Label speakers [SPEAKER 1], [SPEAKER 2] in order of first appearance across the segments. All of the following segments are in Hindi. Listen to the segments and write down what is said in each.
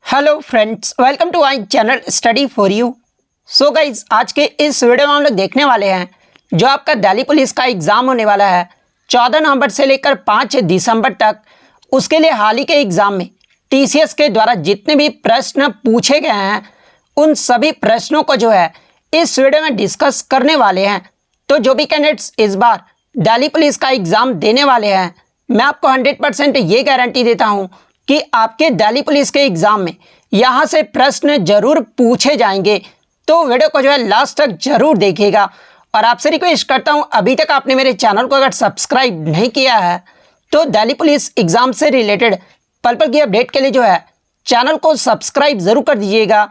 [SPEAKER 1] Hello friends, welcome to my channel study for you. So guys, आज के इस वीडियो में हम लोग देखने वाले हैं जो आपका दिल्ली पुलिस का एग्ज़ाम होने वाला है 14 नवंबर से लेकर 5 दिसंबर तक। उसके लिए हाल ही के एग्ज़ाम में टीसीएस के द्वारा जितने भी प्रश्न पूछे गए हैं उन सभी प्रश्नों को जो है इस वीडियो में डिस्कस करने वाले हैं। तो जो भी कैंडिडेट्स इस बार दिल्ली पुलिस का एग्ज़ाम देने वाले हैं, मैं आपको 100% ये गारंटी देता हूँ कि आपके दिल्ली पुलिस के एग्ज़ाम में यहाँ से प्रश्न जरूर पूछे जाएंगे। तो वीडियो को जो है लास्ट तक जरूर देखिएगा। और आपसे रिक्वेस्ट करता हूँ, अभी तक आपने मेरे चैनल को अगर सब्सक्राइब नहीं किया है तो दिल्ली पुलिस एग्ज़ाम से रिलेटेड पल पल की अपडेट के लिए जो है चैनल को सब्सक्राइब ज़रूर कर दीजिएगा।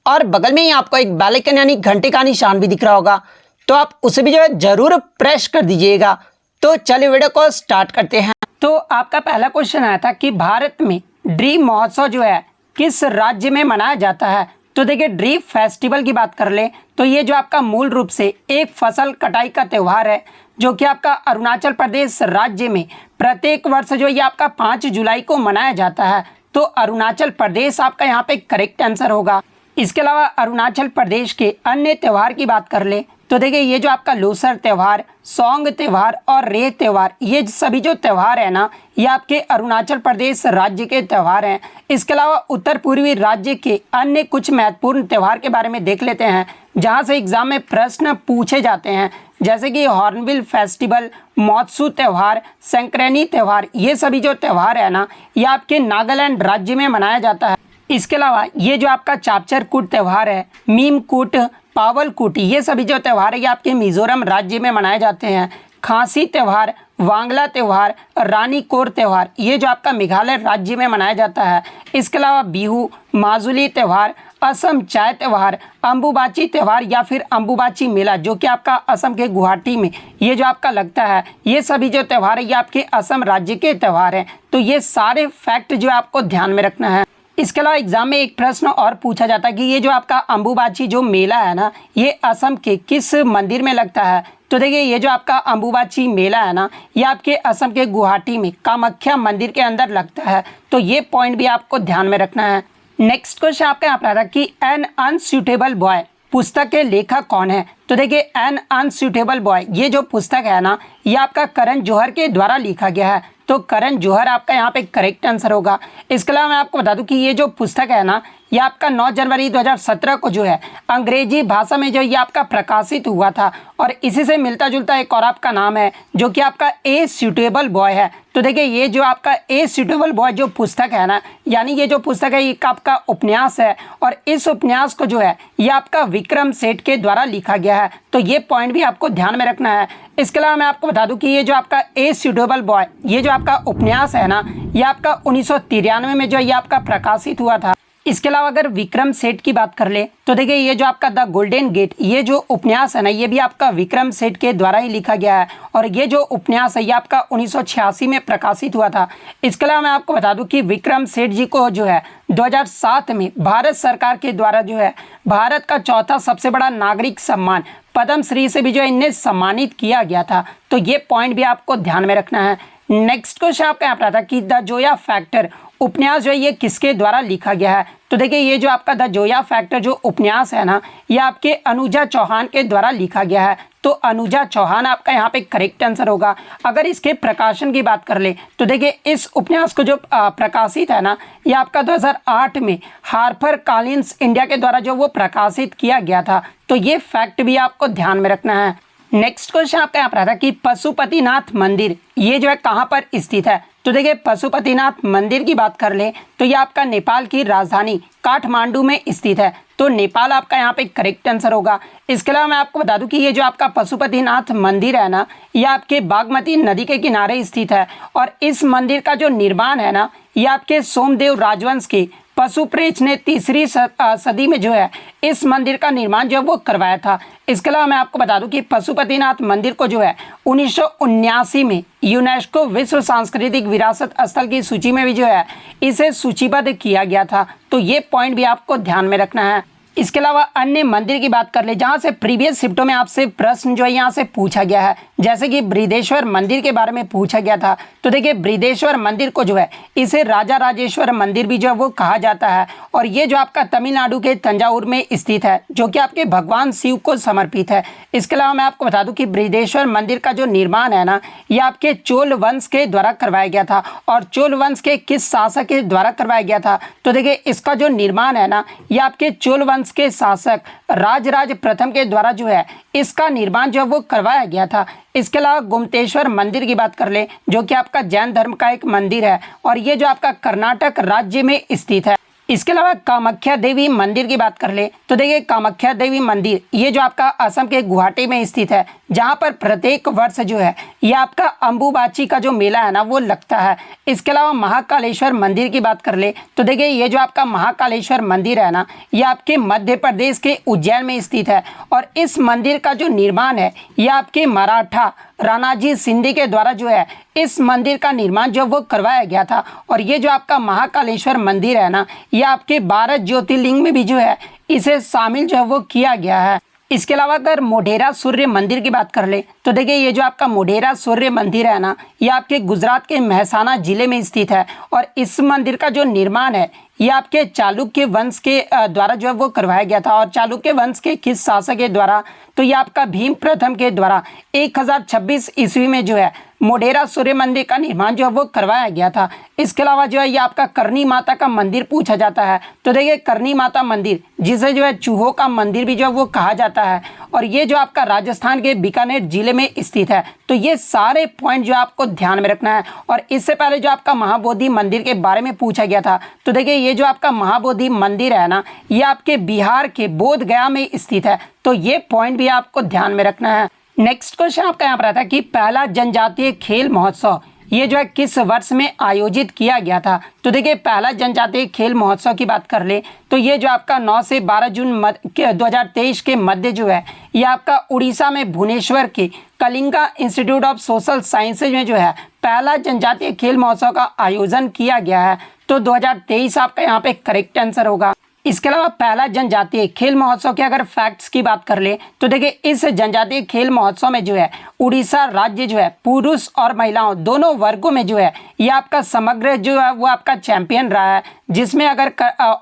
[SPEAKER 1] और बगल में ही आपको एक बेल आइकन यानी घंटे का निशान भी दिख रहा होगा, तो आप उसे भी जो है ज़रूर प्रेस कर दीजिएगा। तो चलिए वीडियो को स्टार्ट करते हैं। तो आपका पहला क्वेश्चन आया था कि भारत में ड्रीम महोत्सव जो है किस राज्य में मनाया जाता है। तो देखिए, ड्रीम फेस्टिवल की बात कर ले तो ये जो आपका मूल रूप से एक फसल कटाई का त्यौहार है जो कि आपका अरुणाचल प्रदेश राज्य में प्रत्येक वर्ष जो ये आपका 5 जुलाई को मनाया जाता है। तो अरुणाचल प्रदेश आपका यहाँ पे करेक्ट आंसर होगा। इसके अलावा अरुणाचल प्रदेश के अन्य त्यौहार की बात कर ले तो देखिए, ये जो आपका लोसर त्यौहार, सोंग त्यौहार और रेह त्यौहार, ये सभी जो त्यौहार है ना, ये आपके अरुणाचल प्रदेश राज्य के त्यौहार हैं। इसके अलावा उत्तर पूर्वी राज्य के अन्य कुछ महत्वपूर्ण त्यौहार के बारे में देख लेते हैं जहां से एग्जाम में प्रश्न पूछे जाते हैं, जैसे कि हॉर्नबिल फेस्टिवल, मौत्सू त्यौहार, संक्रांति त्यौहार। ये सभी जो त्यौहार है ना, ये आपके नागालैंड राज्य में मनाया जाता है। इसके अलावा ये जो आपका चापचर कूट त्यौहार है, मीम कूट, पावल कूटी, ये सभी जो त्यौहार है ये आपके मिजोरम राज्य में मनाए जाते हैं। खांसी त्यौहार, वांगला त्यौहार, रानी कोर त्यौहार, ये जो आपका मेघालय राज्य में मनाया जाता है। इसके अलावा बिहू, माजुली त्यौहार, असम चाय त्यौहार, अम्बुबाची त्यौहार या फिर अम्बुबाची मेला जो कि आपका असम के गुवाहाटी में ये जो आपका लगता है, ये सभी जो त्यौहार है ये आपके असम राज्य के त्यौहार हैं। तो ये सारे फैक्ट जो आपको ध्यान में रखना है। इसके अलावा एग्जाम में एक प्रश्न और पूछा जाता है कि ये जो आपका अम्बुबाची जो मेला है ना, ये असम के किस मंदिर में लगता है। तो देखिए, ये जो आपका अम्बुबाची मेला है ना, ये आपके असम के गुवाहाटी में कामाख्या मंदिर के अंदर लगता है। तो ये पॉइंट भी आपको ध्यान में रखना है। नेक्स्ट क्वेश्चन आपका यहाँ पर आता है कि एन अनसुटेबल बॉय पुस्तक के लेखक कौन है। तो देखिए, एन अनसुटेबल बॉय ये जो पुस्तक है ना, ये आपका करण जौहर के द्वारा लिखा गया है। तो करण जौहर आपका यहाँ पे करेक्ट आंसर होगा। इसके अलावा मैं आपको बता दूं कि ये जो पुस्तक है ना, ये आपका 9 जनवरी 2017 को जो है अंग्रेजी भाषा में जो ये आपका प्रकाशित हुआ था। और इसी से मिलता जुलता एक और आपका नाम है जो कि आपका ए सूटेबल बॉय है। तो देखिए, ये जो आपका ए सूटेबल बॉय जो पुस्तक है ना, यानी ये जो पुस्तक है ये आपका उपन्यास है और इस उपन्यास को जो है ये आपका विक्रम सेठ के द्वारा लिखा गया है। तो ये पॉइंट भी आपको ध्यान में रखना है। इसके अलावा मैं आपको बता दूं कि ये जो आपका ए सूटेबल बॉय ये जो आपका उपन्यास है ना, ये आपका 1993 में जो ये आपका प्रकाशित हुआ था। इसके अलावा अगर विक्रम सेठ की बात कर ले तो देखिए, ये जो आपका द गोल्डन गेट ये जो उपन्यास है ना, ये भी आपका विक्रम सेठ के द्वारा ही लिखा गया है। और ये जो उपन्यास है ये आपका 1986 में प्रकाशित हुआ था। इसके अलावा मैं आपको बता दूं कि विक्रम सेठ जी को जो है 2007 में भारत सरकार के द्वारा जो है भारत का चौथा सबसे बड़ा नागरिक सम्मान पद्म श्री से भी जो है इन्हें सम्मानित किया गया था। तो ये पॉइंट भी आपको ध्यान में रखना है। नेक्स्ट क्वेश्चन आपका यहाँ पर आता है कि द जोया फैक्टर उपन्यास जो है ये किसके द्वारा लिखा गया है। तो देखिए, ये जो आपका द जोया फैक्टर जो उपन्यास है ना, ये आपके अनुजा चौहान के द्वारा लिखा गया है। तो अनुजा चौहान आपका यहाँ पे करेक्ट आंसर होगा। अगर इसके प्रकाशन की बात कर ले तो देखिए, इस उपन्यास को जो प्रकाशित है ना, ये आपका 2008 में हार्पर कॉलिन्स इंडिया के द्वारा जो वो प्रकाशित किया गया था। तो ये फैक्ट भी आपको ध्यान में रखना है। नेक्स्ट क्वेश्चन आपका यहाँ पर आता है कि पशुपतिनाथ मंदिर ये जो है कहाँ पर स्थित है। तो देखिए, पशुपतिनाथ मंदिर की बात कर ले तो ये आपका नेपाल की राजधानी काठमांडू में स्थित है। तो नेपाल आपका यहाँ पे करेक्ट आंसर होगा। इसके अलावा मैं आपको बता दूं कि ये जो आपका पशुपतिनाथ मंदिर है ना, ये आपके बागमती नदी के किनारे स्थित है। और इस मंदिर का जो निर्माण है ना, ये आपके सोमदेव राजवंश के पशुप्रेच ने 3री सदी में जो है इस मंदिर का निर्माण जो है वो करवाया था। इसके अलावा मैं आपको बता दूं कि पशुपतिनाथ मंदिर को जो है 1979 में यूनेस्को विश्व सांस्कृतिक विरासत स्थल की सूची में भी जो है इसे सूचीबद्ध किया गया था। तो ये पॉइंट भी आपको ध्यान में रखना है। इसके अलावा अन्य मंदिर की बात कर ले जहाँ से प्रीवियस शिफ्टों में आपसे प्रश्न जो है यहाँ से पूछा गया है, जैसे कि बृहदेश्वर मंदिर के बारे में पूछा गया था। तो देखिए बृहदेश्वर मंदिर को जो है इसे राजा राजेश्वर मंदिर भी जो है वो कहा जाता है और ये जो आपका तमिलनाडु के तंजावुर में स्थित है, जो कि आपके भगवान शिव को समर्पित है। इसके अलावा मैं आपको बता दूं कि बृहदेश्वर मंदिर का जो निर्माण है ना, ये आपके चोल वंश के द्वारा करवाया गया था। और चोल वंश के किस शासक के द्वारा करवाया गया था? तो देखिए इसका जो निर्माण है ना, ये आपके चोल वंश के शासक राजराज प्रथम के द्वारा जो है इसका निर्माण जो है वो करवाया गया था। इसके अलावा गुम्तेश्वर मंदिर की बात कर ले, जो कि आपका जैन धर्म का एक मंदिर है और ये जो आपका कर्नाटक राज्य में स्थित है। इसके अलावा कामाख्या देवी मंदिर की बात कर ले, तो देखिए कामाख्या देवी मंदिर ये जो आपका असम के गुवाहाटी में स्थित है, जहां पर प्रत्येक वर्ष जो है ये आपका अंबुबाची का जो मेला है ना वो लगता है। इसके अलावा महाकालेश्वर मंदिर की बात कर ले, तो देखिए ये जो आपका महाकालेश्वर मंदिर है ना, ये आपके मध्य प्रदेश के उज्जैन में स्थित है और इस मंदिर का जो निर्माण है ये आपके मराठा राणाजी शिंदे के द्वारा जो है इस मंदिर का निर्माण जो वो करवाया गया था। और ये जो आपका महाकालेश्वर मंदिर है ना, ये आपके 12 ज्योतिर्लिंग में भी जो है इसे शामिल जो है वो किया गया है। इसके अलावा अगर मोढेरा सूर्य मंदिर की बात कर ले, तो देखिए ये जो आपका मोढेरा सूर्य मंदिर है ना, ये आपके गुजरात के महसाना जिले में स्थित है और इस मंदिर का जो निर्माण है ये आपके चालुक्य वंश के द्वारा जो है वो करवाया गया था। और चालुक्य वंश के किस शासक के द्वारा? तो ये आपका भीम प्रथम के द्वारा 1026 ईस्वी में जो है मोढेरा सूर्य मंदिर का निर्माण जो है वो करवाया गया था। इसके अलावा जो है ये आपका करनी माता का मंदिर पूछा जाता है। तो देखिए करनी माता मंदिर, जिसे जो है चूहों का मंदिर भी जो है वो कहा जाता है और ये जो आपका राजस्थान के बीकानेर जिले में स्थित है। तो ये सारे पॉइंट जो आपको ध्यान में रखना है। और इससे पहले जो आपका महाबोधि मंदिर के बारे में पूछा गया था, तो देखिए ये जो आपका महाबोधि मंदिर है ना, ये आपके बिहार के बोध गया में स्थित है। तो ये पॉइंट भी आपको ध्यान में रखना है। नेक्स्ट क्वेश्चन आपका यहाँ पर आता है कि पहला जनजातीय खेल महोत्सव ये जो है किस वर्ष में आयोजित किया गया था? तो देखिए पहला जनजातीय खेल महोत्सव की बात कर ले, तो ये जो आपका 9 से 12 जून 2023 के मध्य जो है ये आपका उड़ीसा में भुवनेश्वर के Kalinga institute of social sciences में जो है पहला जनजातीय खेल महोत्सव का आयोजन किया गया है। तो 2023 आपका यहाँ पे करेक्ट आंसर होगा। इसके अलावा पहला जनजातीय खेल महोत्सव के अगर फैक्ट्स की बात कर ले, तो देखिए इस जनजातीय खेल महोत्सव में जो है उड़ीसा राज्य जो है पुरुष और महिलाओं दोनों वर्गों में जो है ये आपका समग्र जो है वो आपका चैंपियन रहा है। जिसमें अगर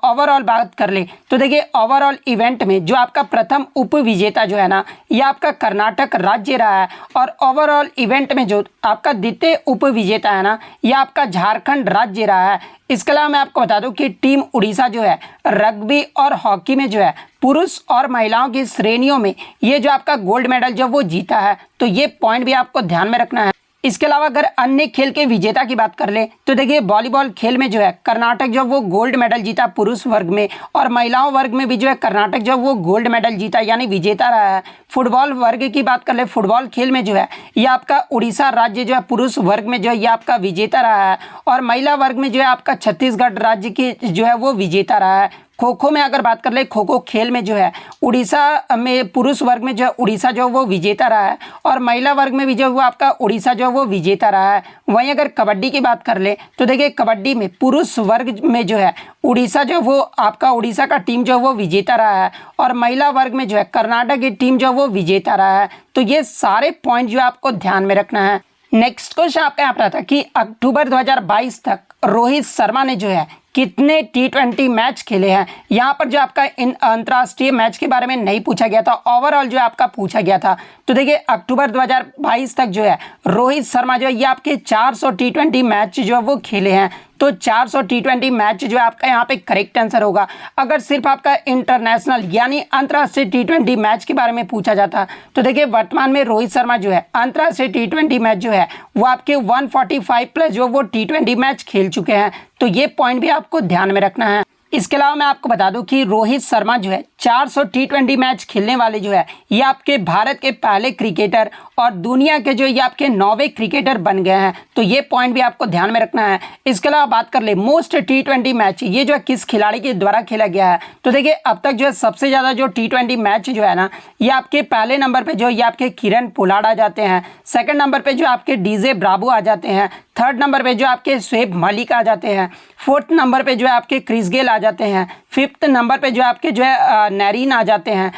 [SPEAKER 1] ओवरऑल बात कर ले, तो देखिए ओवरऑल इवेंट में जो आपका प्रथम उप विजेता जो है ना, ये आपका कर्नाटक राज्य रहा है और ओवरऑल इवेंट में जो आपका द्वितीय उप विजेता है ना, ये आपका झारखंड राज्य रहा है। इसके अलावा मैं आपको बता दूं कि टीम उड़ीसा जो है रग्बी और हॉकी में जो है पुरुष और महिलाओं की श्रेणियों में ये जो आपका गोल्ड मेडल जो वो जीता है। तो ये पॉइंट भी आपको ध्यान में रखना है। इसके अलावा अगर अन्य खेल के विजेता की बात कर ले, तो देखिए वॉलीबॉल खेल में जो है कर्नाटक जो वो गोल्ड मेडल जीता पुरुष वर्ग में, और महिलाओं वर्ग में भी जो है कर्नाटक जो वो गोल्ड मेडल जीता यानी विजेता रहा है। फुटबॉल वर्ग की बात कर ले, फुटबॉल खेल में जो है ये आपका उड़ीसा राज्य जो है पुरुष वर्ग में जो है ये आपका विजेता रहा है, और महिला वर्ग में जो है आपका छत्तीसगढ़ राज्य की जो है वो विजेता रहा है। खो खो में अगर बात कर ले, खो खो खेल में जो है उड़ीसा में पुरुष वर्ग में जो है उड़ीसा जो वो विजेता रहा है, और महिला वर्ग में भी जो वो आपका उड़ीसा जो वो विजेता रहा है। वहीं अगर कबड्डी की बात कर ले, तो देखिए कबड्डी में पुरुष वर्ग में जो है उड़ीसा जो वो आपका उड़ीसा का टीम जो वो विजेता रहा है, और महिला वर्ग में जो है कर्नाटक की टीम जो वो विजेता रहा है। तो ये सारे पॉइंट जो आपको ध्यान में रखना है। नेक्स्ट क्वेश्चन आपका यहाँ पर था कि अक्टूबर 2022 तक रोहित शर्मा ने जो है कितने T20 मैच खेले हैं। यहाँ पर जो आपका इन अंतर्राष्ट्रीय मैच के बारे में नहीं पूछा गया था, ओवरऑल जो आपका पूछा गया था। तो देखिए अक्टूबर 2022 तक जो है रोहित शर्मा जो है ये आपके 400 T20 मैच जो है वो खेले हैं। तो 400 T20 मैच जो है आपका यहाँ पे करेक्ट आंसर होगा। अगर सिर्फ आपका इंटरनेशनल यानी अंतर्राष्ट्रीय T20 मैच के बारे में पूछा जाता, तो देखिए वर्तमान में रोहित शर्मा जो है अंतर्राष्ट्रीय T20 मैच जो है वो आपके 145 प्लस जो वो T20 मैच खेल चुके हैं। तो ये पॉइंट भी आपको ध्यान में रखना है। इसके अलावा मैं आपको बता दूं कि रोहित शर्मा जो है 400 T20 मैच खेलने वाले जो है ये आपके भारत के पहले क्रिकेटर और दुनिया के जो ये आपके 9वें क्रिकेटर बन गए हैं। तो ये पॉइंट भी आपको ध्यान में रखना है। इसके अलावा बात कर ले मोस्ट T20 मैच ये जो है किस खिलाड़ी के द्वारा खेला गया है। तो देखिए अब तक जो है सबसे ज़्यादा जो T20 मैच जो है ना, ये आपके पहले नंबर पर जो ये आपके किरण पोलार्ड आ जाते हैं, सेकेंड नंबर पर जो आपके DJ ब्रावो आ जाते हैं, थर्ड नंबर पे जो आपके शोएब मलिक आ जाते हैं, फोर्थ नंबर पे जो है आपके क्रिस गेल आ जाते हैं, फिफ्थ नंबर पे जो आपके जो है नरीन आ जाते हैं,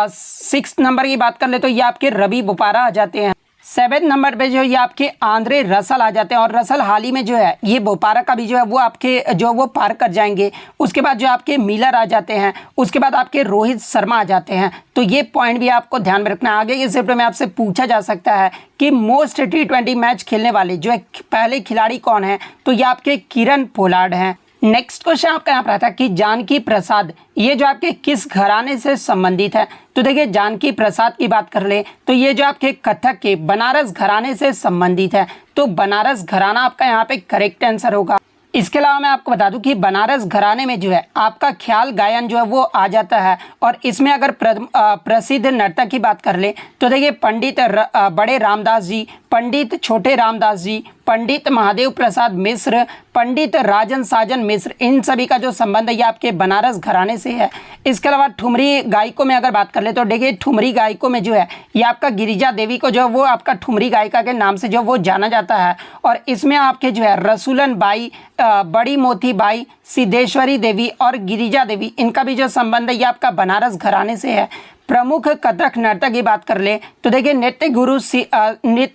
[SPEAKER 1] सिक्स्थ नंबर की बात कर ले तो ये आपके रवि बोपारा आ जाते हैं, 7 नंबर पे जो ये आपके आंद्रे रसल आ जाते हैं और रसल हाल ही में जो है ये बोपारा का भी जो है वो आपके जो वो पार कर जाएंगे। उसके बाद जो आपके मिलर आ जाते हैं, उसके बाद आपके रोहित शर्मा आ जाते हैं। तो ये पॉइंट भी आपको ध्यान में रखना है। आगे के शिफ्ट में आपसे पूछा जा सकता है कि मोस्ट T20 मैच खेलने वाले जो है पहले खिलाड़ी कौन है, तो ये आपके किरण पोलार्ड हैं। नेक्स्ट क्वेश्चन आपका यहाँ पर आता है कि जानकी प्रसाद ये जो आपके किस घराने से संबंधित है। तो देखिए जानकी प्रसाद की बात कर ले तो ये जो आपके कथक के बनारस घराने से संबंधित है। तो बनारस घराना आपका यहाँ पे करेक्ट आंसर होगा। इसके अलावा मैं आपको बता दूं कि बनारस घराने में जो है आपका ख्याल गायन जो है वो आ जाता है और इसमें अगर प्रसिद्ध नर्तक की बात कर ले तो देखिए पंडित बड़े रामदास जी, पंडित छोटे रामदास जी, पंडित महादेव प्रसाद मिश्र, पंडित राजन साजन मिश्र, इन सभी का जो संबंध है ये आपके बनारस घराने से है। इसके अलावा ठुमरी गायकों में अगर बात कर ले तो देखिए ठुमरी गायकों में जो है ये आपका गिरिजा देवी को जो वो आपका ठुमरी गायिका के नाम से जो वो जाना जाता है और इसमें आपके जो है रसूलन बाई, बड़ी मोती बाई, सिद्धेश्वरी देवी और गिरिजा देवी, इनका भी जो संबंध है ये आपका बनारस घराने से है। प्रमुख कथक नर्तक की बात कर ले तो देखिए नृत्य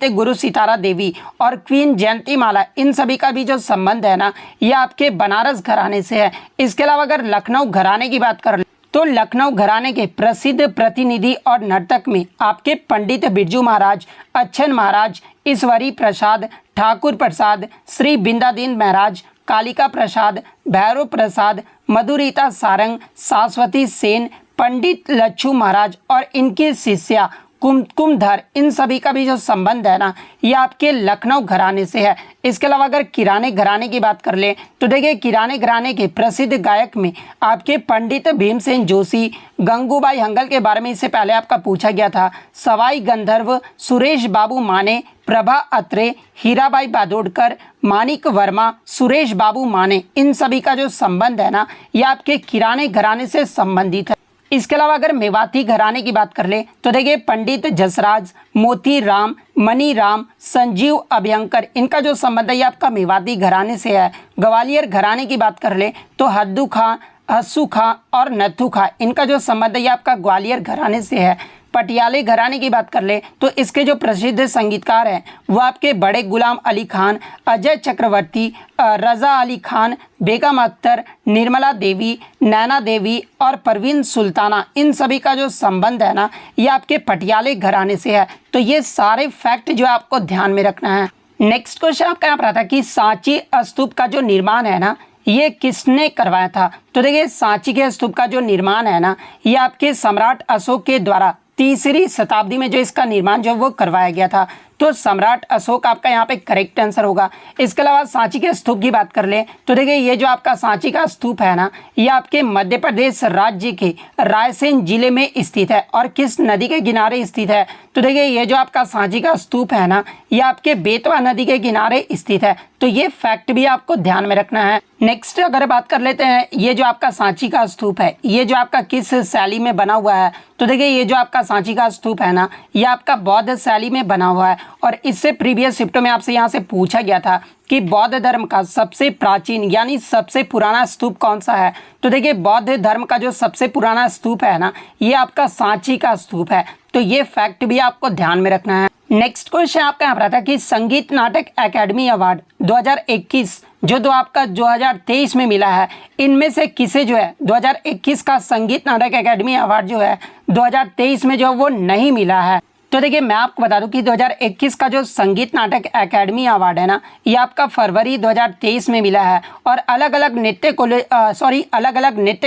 [SPEAKER 1] गुरु सितारा देवी और क्वीन जयंती माला, इन सभी का भी जो संबंध है ना ये आपके बनारस घराने से है। इसके अलावा अगर लखनऊ घराने की बात कर ले तो लखनऊ घराने के प्रसिद्ध प्रतिनिधि और नर्तक में आपके पंडित बिरजू महाराज, अच्छन महाराज, ईश्वरी प्रसाद, ठाकुर प्रसाद, श्री बिंदादीन महाराज, कालिका प्रसाद, भैरव प्रसाद, मधुरिता सारंग, शाश्वती सेन, पंडित लच्छू महाराज और इनकी शिष्या कुमकुमधर, इन सभी का भी जो संबंध है ना ये आपके लखनऊ घराने से है। इसके अलावा अगर किराने घराने की बात कर ले तो देखिए किराने घराने के प्रसिद्ध गायक में आपके पंडित भीमसेन जोशी, गंगूबाई हंगल के बारे में इससे पहले आपका पूछा गया था, सवाई गंधर्व, सुरेश बाबू माने, प्रभा अत्रे, हीराबाई बादोडकर, मानिक वर्मा, सुरेश बाबू माने, इन सभी का जो संबंध है ना ये आपके किराने घराने से संबंधित है। इसके अलावा अगर मेवाती घराने की बात कर ले तो देखिए पंडित जसराज, मोती राम, मनी राम, संजीव अभयंकर, इनका जो संबंध है ये आपका मेवाती घराने से है। ग्वालियर घराने की बात कर ले तो हद्दू खां, हस्सू खां और नथु खां, इनका जो संबंध है ये आपका ग्वालियर घराने से है। पटियाले घराने की बात कर ले तो इसके जो प्रसिद्ध संगीतकार हैं वो आपके बड़े गुलाम अली खान, अजय चक्रवर्ती, रज़ा अली खान, बेगम अख्तर, निर्मला देवी, नैना देवी और परवीन सुल्ताना, इन सभी का जो संबंध है ना ये आपके पटियाले घराने से है। तो ये सारे फैक्ट जो आपको ध्यान में रखना है। नेक्स्ट क्वेश्चन आपका यहाँ पर आता है कि सांची स्तूप का जो निर्माण है ना ये किसने करवाया था। तो देखिए सांची के स्तूप का जो निर्माण है ना ये आपके सम्राट अशोक के द्वारा 3री शताब्दी में जो इसका निर्माण जो वो करवाया गया था। तो सम्राट अशोक आपका यहाँ पे करेक्ट आंसर होगा। इसके अलावा सांची के स्तूप की बात कर ले तो देखिए ये जो आपका सांची का स्तूप है ना ये आपके मध्य प्रदेश राज्य के रायसेन जिले में स्थित है और किस नदी के किनारे स्थित है। तो देखिए ये जो आपका सांची का स्तूप है ना ये आपके बेतवा नदी के किनारे स्थित है। तो ये फैक्ट भी आपको ध्यान में रखना है। नेक्स्ट अगर बात कर लेते हैं ये जो आपका सांची का स्तूप है ये जो आपका किस शैली में बना हुआ है। तो देखिए ये जो आपका सांची का स्तूप है ना ये आपका बौद्ध शैली में बना हुआ है और इससे प्रीवियस शिफ्टों में आपसे यहाँ से पूछा गया था कि बौद्ध धर्म का सबसे प्राचीन यानी सबसे पुराना स्तूप कौन सा है। तो देखिए बौद्ध धर्म का जो सबसे पुराना स्तूप है ना ये आपका सांची का स्तूप है। तो ये फैक्ट भी आपको ध्यान में रखना है। नेक्स्ट क्वेश्चन आपका यहाँ पर आता है कि संगीत नाटक एकेडमी अवार्ड 2021 जो आपका 2023 में मिला है इनमें से किसे जो है 2021 का संगीत नाटक एकेडमी अवार्ड जो है 2023 में जो वो नहीं मिला है। तो देखिए मैं आपको बता दूं कि 2021 का जो संगीत नाटक एकेडमी अवार्ड है ना ये आपका फरवरी 2023 में मिला है और अलग अलग नृत्य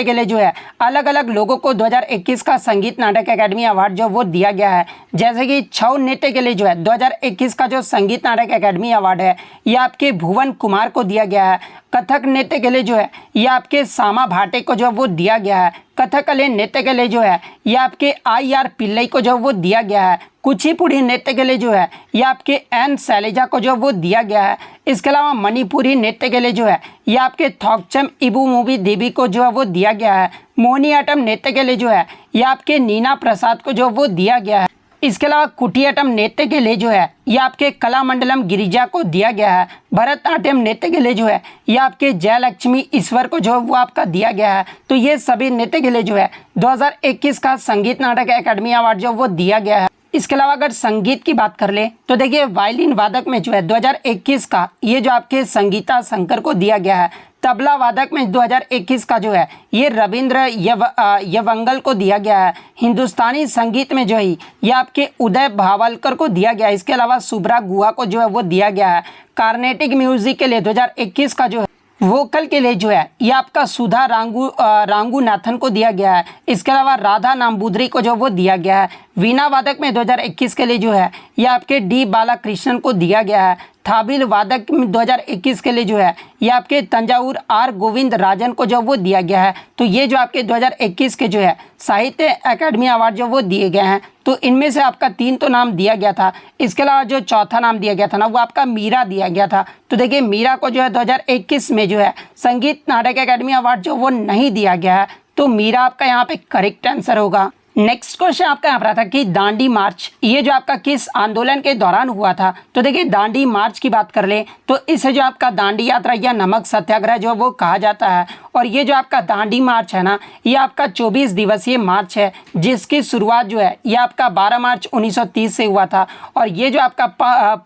[SPEAKER 1] के लिए जो है अलग अलग लोगों को 2021 का संगीत नाटक एकेडमी अवार्ड जो वो दिया गया है। जैसे कि छऊ नृत्य के लिए जो है 2021 का जो संगीत नाटक एकेडमी अवार्ड है ये आपके भुवन कुमार को दिया गया है। कथक नृत्य के लिए जो है ये आपके सामा भाटे को जो वो दिया गया है। कथकली नृत्य के लिए जो है ये आपके IR पिल्लई को जो वो दिया गया है। कुचिपुड़ी नृत्य के लिए जो है ये आपके N शैलजा को जो वो दिया गया है। इसके अलावा मणिपुरी नृत्य के लिए जो है ये आपके थोकचम इबुमुबी देवी को जो है वो दिया गया है। मोहिनीअट्टम नृत्य के लिए जो है ये आपके नीना प्रसाद को जो वो दिया गया है। इसके अलावा कुटियाट्टम नृत्य के लिए जो है ये आपके कलामंडलम गिरिजा को दिया गया है। भरतनाट्यम नृत्य के लिए जो है ये आपके जयलक्ष्मी ईश्वर को जो वो आपका दिया गया है। तो ये सभी नृत्य के लिए जो है 2021 का संगीत नाटक एकेडमी अवार्ड जो वो दिया गया है। इसके अलावा अगर संगीत की बात कर ले तो देखिए वायलिन वादक में जो है 2021 का ये जो आपके संगीता शंकर को दिया गया है। तबला वादक में 2021 का जो है ये रविंद्र यवंगल को दिया गया है। हिंदुस्तानी संगीत में जो है ये आपके उदय भावलकर को दिया गया है। इसके अलावा सुब्रा गुहा को जो है वो दिया गया है। कार्नेटिक म्यूजिक के लिए 2021 का जो है वोकल के लिए जो है ये आपका सुधा रांगुनाथन को दिया गया है। इसके अलावा राधा नाम्बूदरी को जो वो दिया गया है। वीणा वादक में 2021 के लिए जो है ये आपके डी बालाकृष्णन को दिया गया है। थाबिल वादक 2021 के लिए जो है ये आपके तंजावुर आर गोविंद राजन को जो वो दिया गया है। तो ये जो आपके 2021 के जो है साहित्य अकादमी अवार्ड जो वो दिए गए हैं, तो इनमें से आपका 3 तो नाम दिया गया था। इसके अलावा जो चौथा नाम दिया गया था ना वो आपका मीरा दिया गया था। तो देखिए मीरा को जो है 2021 में जो है संगीत नाटक अकादमी अवार्ड जो वो नहीं दिया गया है, तो मीरा आपका यहाँ पे करेक्ट आंसर होगा। नेक्स्ट क्वेश्चन आपका यहाँ पर आता कि दांडी मार्च ये जो आपका किस आंदोलन के दौरान हुआ था। तो देखिए दांडी मार्च की बात कर ले तो इसे जो आपका दांडी यात्रा या नमक सत्याग्रह जो वो कहा जाता है। और ये जो आपका दांडी मार्च है ना ये आपका 24 दिवसीय मार्च है, जिसकी शुरुआत जो है ये आपका 12 मार्च 1930 से हुआ था और ये जो आपका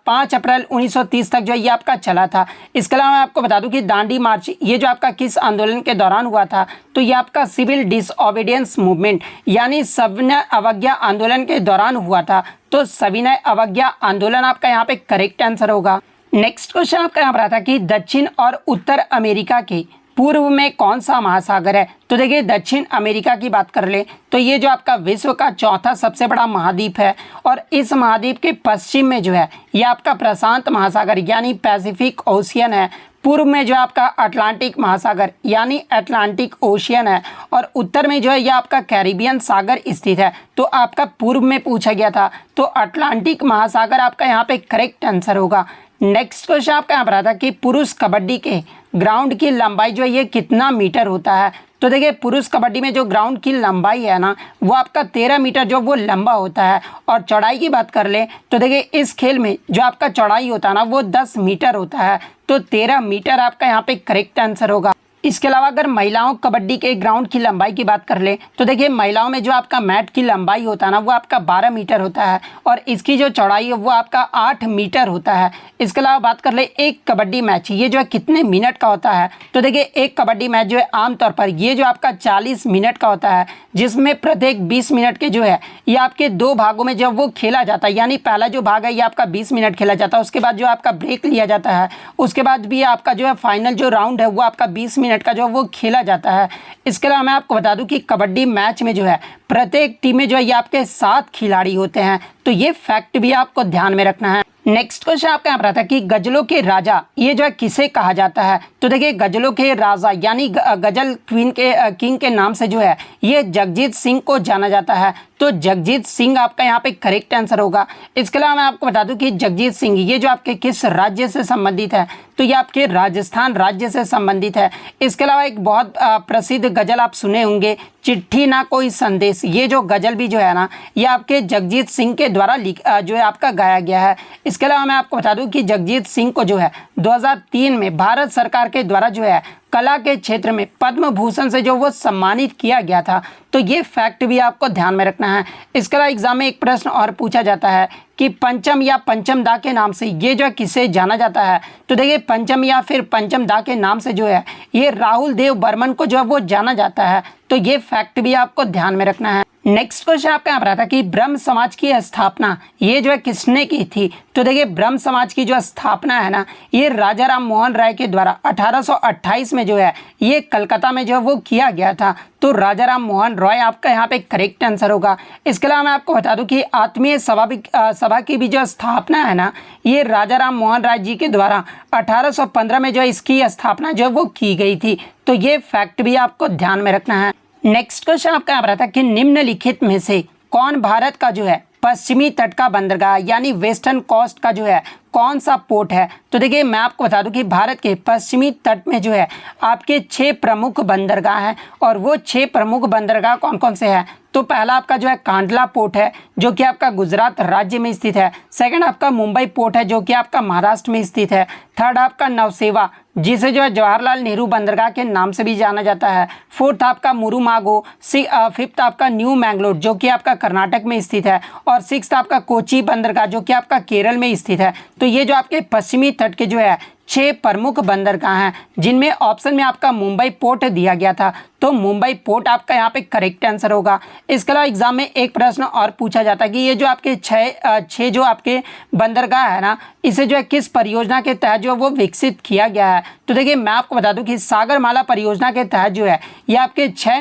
[SPEAKER 1] 5 अप्रैल 1930 तक जो ये आपका चला था। इसके अलावा मैं आपको बता दूं कि दांडी मार्च ये जो आपका किस आंदोलन के दौरान हुआ था, तो ये आपका सिविल डिसओबीडियंस मूवमेंट यानी सविनय अवज्ञा आंदोलन के दौरान हुआ था। तो सविनय अवज्ञा आंदोलन आपका यहाँ पे करेक्ट आंसर होगा। नेक्स्ट क्वेश्चन आपका यहाँ पर आता कि दक्षिण और उत्तर अमेरिका के पूर्व में कौन सा महासागर है। तो देखिए दक्षिण अमेरिका की बात कर ले तो ये जो आपका विश्व का चौथा सबसे बड़ा महाद्वीप है और इस महाद्वीप के पश्चिम में जो है ये आपका प्रशांत महासागर यानी पैसिफिक ओशियन है। पूर्व में जो आपका अटलांटिक महासागर यानी अटलांटिक ओशियन है और उत्तर में जो है ये आपका कैरिबियन सागर स्थित है। तो आपका पूर्व में पूछा गया था, तो अटलांटिक महासागर आपका यहाँ पे करेक्ट आंसर होगा। नेक्स्ट क्वेश्चन आपका यहाँ पर आता कि पुरुष कबड्डी के ग्राउंड की लंबाई जो है ये कितना मीटर होता है। तो देखिए पुरुष कबड्डी में जो ग्राउंड की लंबाई है ना वो आपका 13 मीटर जो वो लंबा होता है। और चौड़ाई की बात कर ले तो देखिए इस खेल में जो आपका चौड़ाई होता है ना वो 10 मीटर होता है। तो 13 मीटर आपका यहाँ पे करेक्ट आंसर होगा। इसके अलावा अगर महिलाओं कबड्डी के ग्राउंड की लंबाई की बात कर ले तो देखिए महिलाओं में जो आपका मैट की लंबाई होता है ना वो आपका 12 मीटर होता है और इसकी जो चौड़ाई है वो आपका 8 मीटर होता है। इसके अलावा बात कर ले एक कबड्डी मैच ये जो है कितने मिनट का होता है। तो देखिए एक कबड्डी मैच जो है आमतौर पर ये जो आपका 40 मिनट का होता है, जिसमें प्रत्येक 20 मिनट के जो है ये आपके 2 भागों में जब वो खेला जाता है। यानी पहला जो भाग है ये आपका 20 मिनट खेला जाता है, उसके बाद जो आपका ब्रेक लिया जाता है, उसके बाद भी आपका जो है फाइनल जो राउंड है वो आपका 20 मिनट का जो वो खेला जाता है। इसके अलावा मैं आपको बता दूं कि कबड्डी मैच में जो है प्रत्येक टीम में जो है ये आपके 7 खिलाड़ी होते हैं। तो ये फैक्ट भी आपको ध्यान में रखना है। नेक्स्ट क्वेश्चन आपका यहाँ पर आता है कि गजलों के राजा ये जो है किसे कहा जाता है। तो देखिए गजलों के राजा यानी गजल क्वीन के किंग के नाम से जो है ये जगजीत सिंह को जाना जाता है। तो जगजीत सिंह आपका यहाँ पे करेक्ट आंसर होगा। इसके अलावा मैं आपको बता दूं कि जगजीत सिंह ये जो आपके किस राज्य से संबंधित है, तो ये आपके राजस्थान राज्य से संबंधित है। इसके अलावा एक बहुत प्रसिद्ध गजल आप सुने होंगे, चिट्ठी ना कोई संदेश, ये जो गजल भी जो है ना ये आपके जगजीत सिंह के द्वारा जो है आपका गाया गया है। इसके अलावा मैं आपको बता दूं कि जगजीत सिंह को जो है 2003 में भारत सरकार के द्वारा जो है कला के क्षेत्र में पद्म भूषण से जो वो सम्मानित किया गया था। तो ये फैक्ट भी आपको ध्यान में रखना है। इसके अलावा एग्जाम में एक प्रश्न और पूछा जाता है कि पंचम या पंचम दा के नाम से ये जो है किसे जाना जाता है। तो देखिए पंचम या फिर पंचम दा के नाम से जो है ये राहुल देव बर्मन को जो है वो जाना जाता है। तो ये फैक्ट भी आपको ध्यान में रखना है। नेक्स्ट क्वेश्चन आपका यहाँ पर आता कि ब्रह्म समाज की स्थापना ये जो है किसने की थी। तो देखिए ब्रह्म समाज की जो स्थापना है ना ये राजा राम मोहन राय के द्वारा 1828 में जो है ये कलकत्ता में जो है वो किया गया था। तो राजा राम मोहन रॉय आपका यहाँ पे करेक्ट आंसर होगा। इसके अलावा मैं आपको बता दूं कि आत्मीय सभा की भी जो स्थापना है ना ये राजा राम मोहन राय जी के द्वारा 1815 में जो इसकी स्थापना जो है वो की गई थी। तो ये फैक्ट भी आपको ध्यान में रखना है। नेक्स्ट क्वेश्चन आपका यहाँ पर आता है कि निम्नलिखित में से कौन भारत का जो है पश्चिमी तट का बंदरगाह यानी वेस्टर्न कोस्ट का जो है कौन सा पोर्ट है। तो देखिए मैं आपको बता दूं कि भारत के पश्चिमी तट में जो है आपके 6 प्रमुख बंदरगाह हैं और वो 6 प्रमुख बंदरगाह कौन कौन से हैं। तो पहला आपका जो है कांडला पोर्ट है जो कि आपका गुजरात राज्य में स्थित है। सेकंड आपका मुंबई पोर्ट है जो कि आपका महाराष्ट्र में स्थित है। थर्ड आपका नवसेवा जिसे जो है जवाहरलाल नेहरू बंदरगाह के नाम से भी जाना जाता है। फोर्थ आपका मुरुमागो, फिफ्थ आपका न्यू मैंगलोर जो कि आपका कर्नाटक में स्थित है, और सिक्स्थ आपका कोची बंदरगाह जो कि आपका केरल में स्थित है। तो ये जो आपके पश्चिमी तट के जो है 6 प्रमुख बंदरगाह हैं, जिनमें ऑप्शन में आपका मुंबई पोर्ट दिया गया था, तो मुंबई पोर्ट आपका यहाँ पे करेक्ट आंसर होगा। इसके अलावा एग्जाम में एक प्रश्न और पूछा जाता है कि ये जो आपके छः जो आपके बंदरगाह है ना, इसे जो है किस परियोजना के तहत जो है वो विकसित किया गया है। तो देखिए मैं आपको बता दूं कि सागरमाला परियोजना के तहत जो है ये आपके 6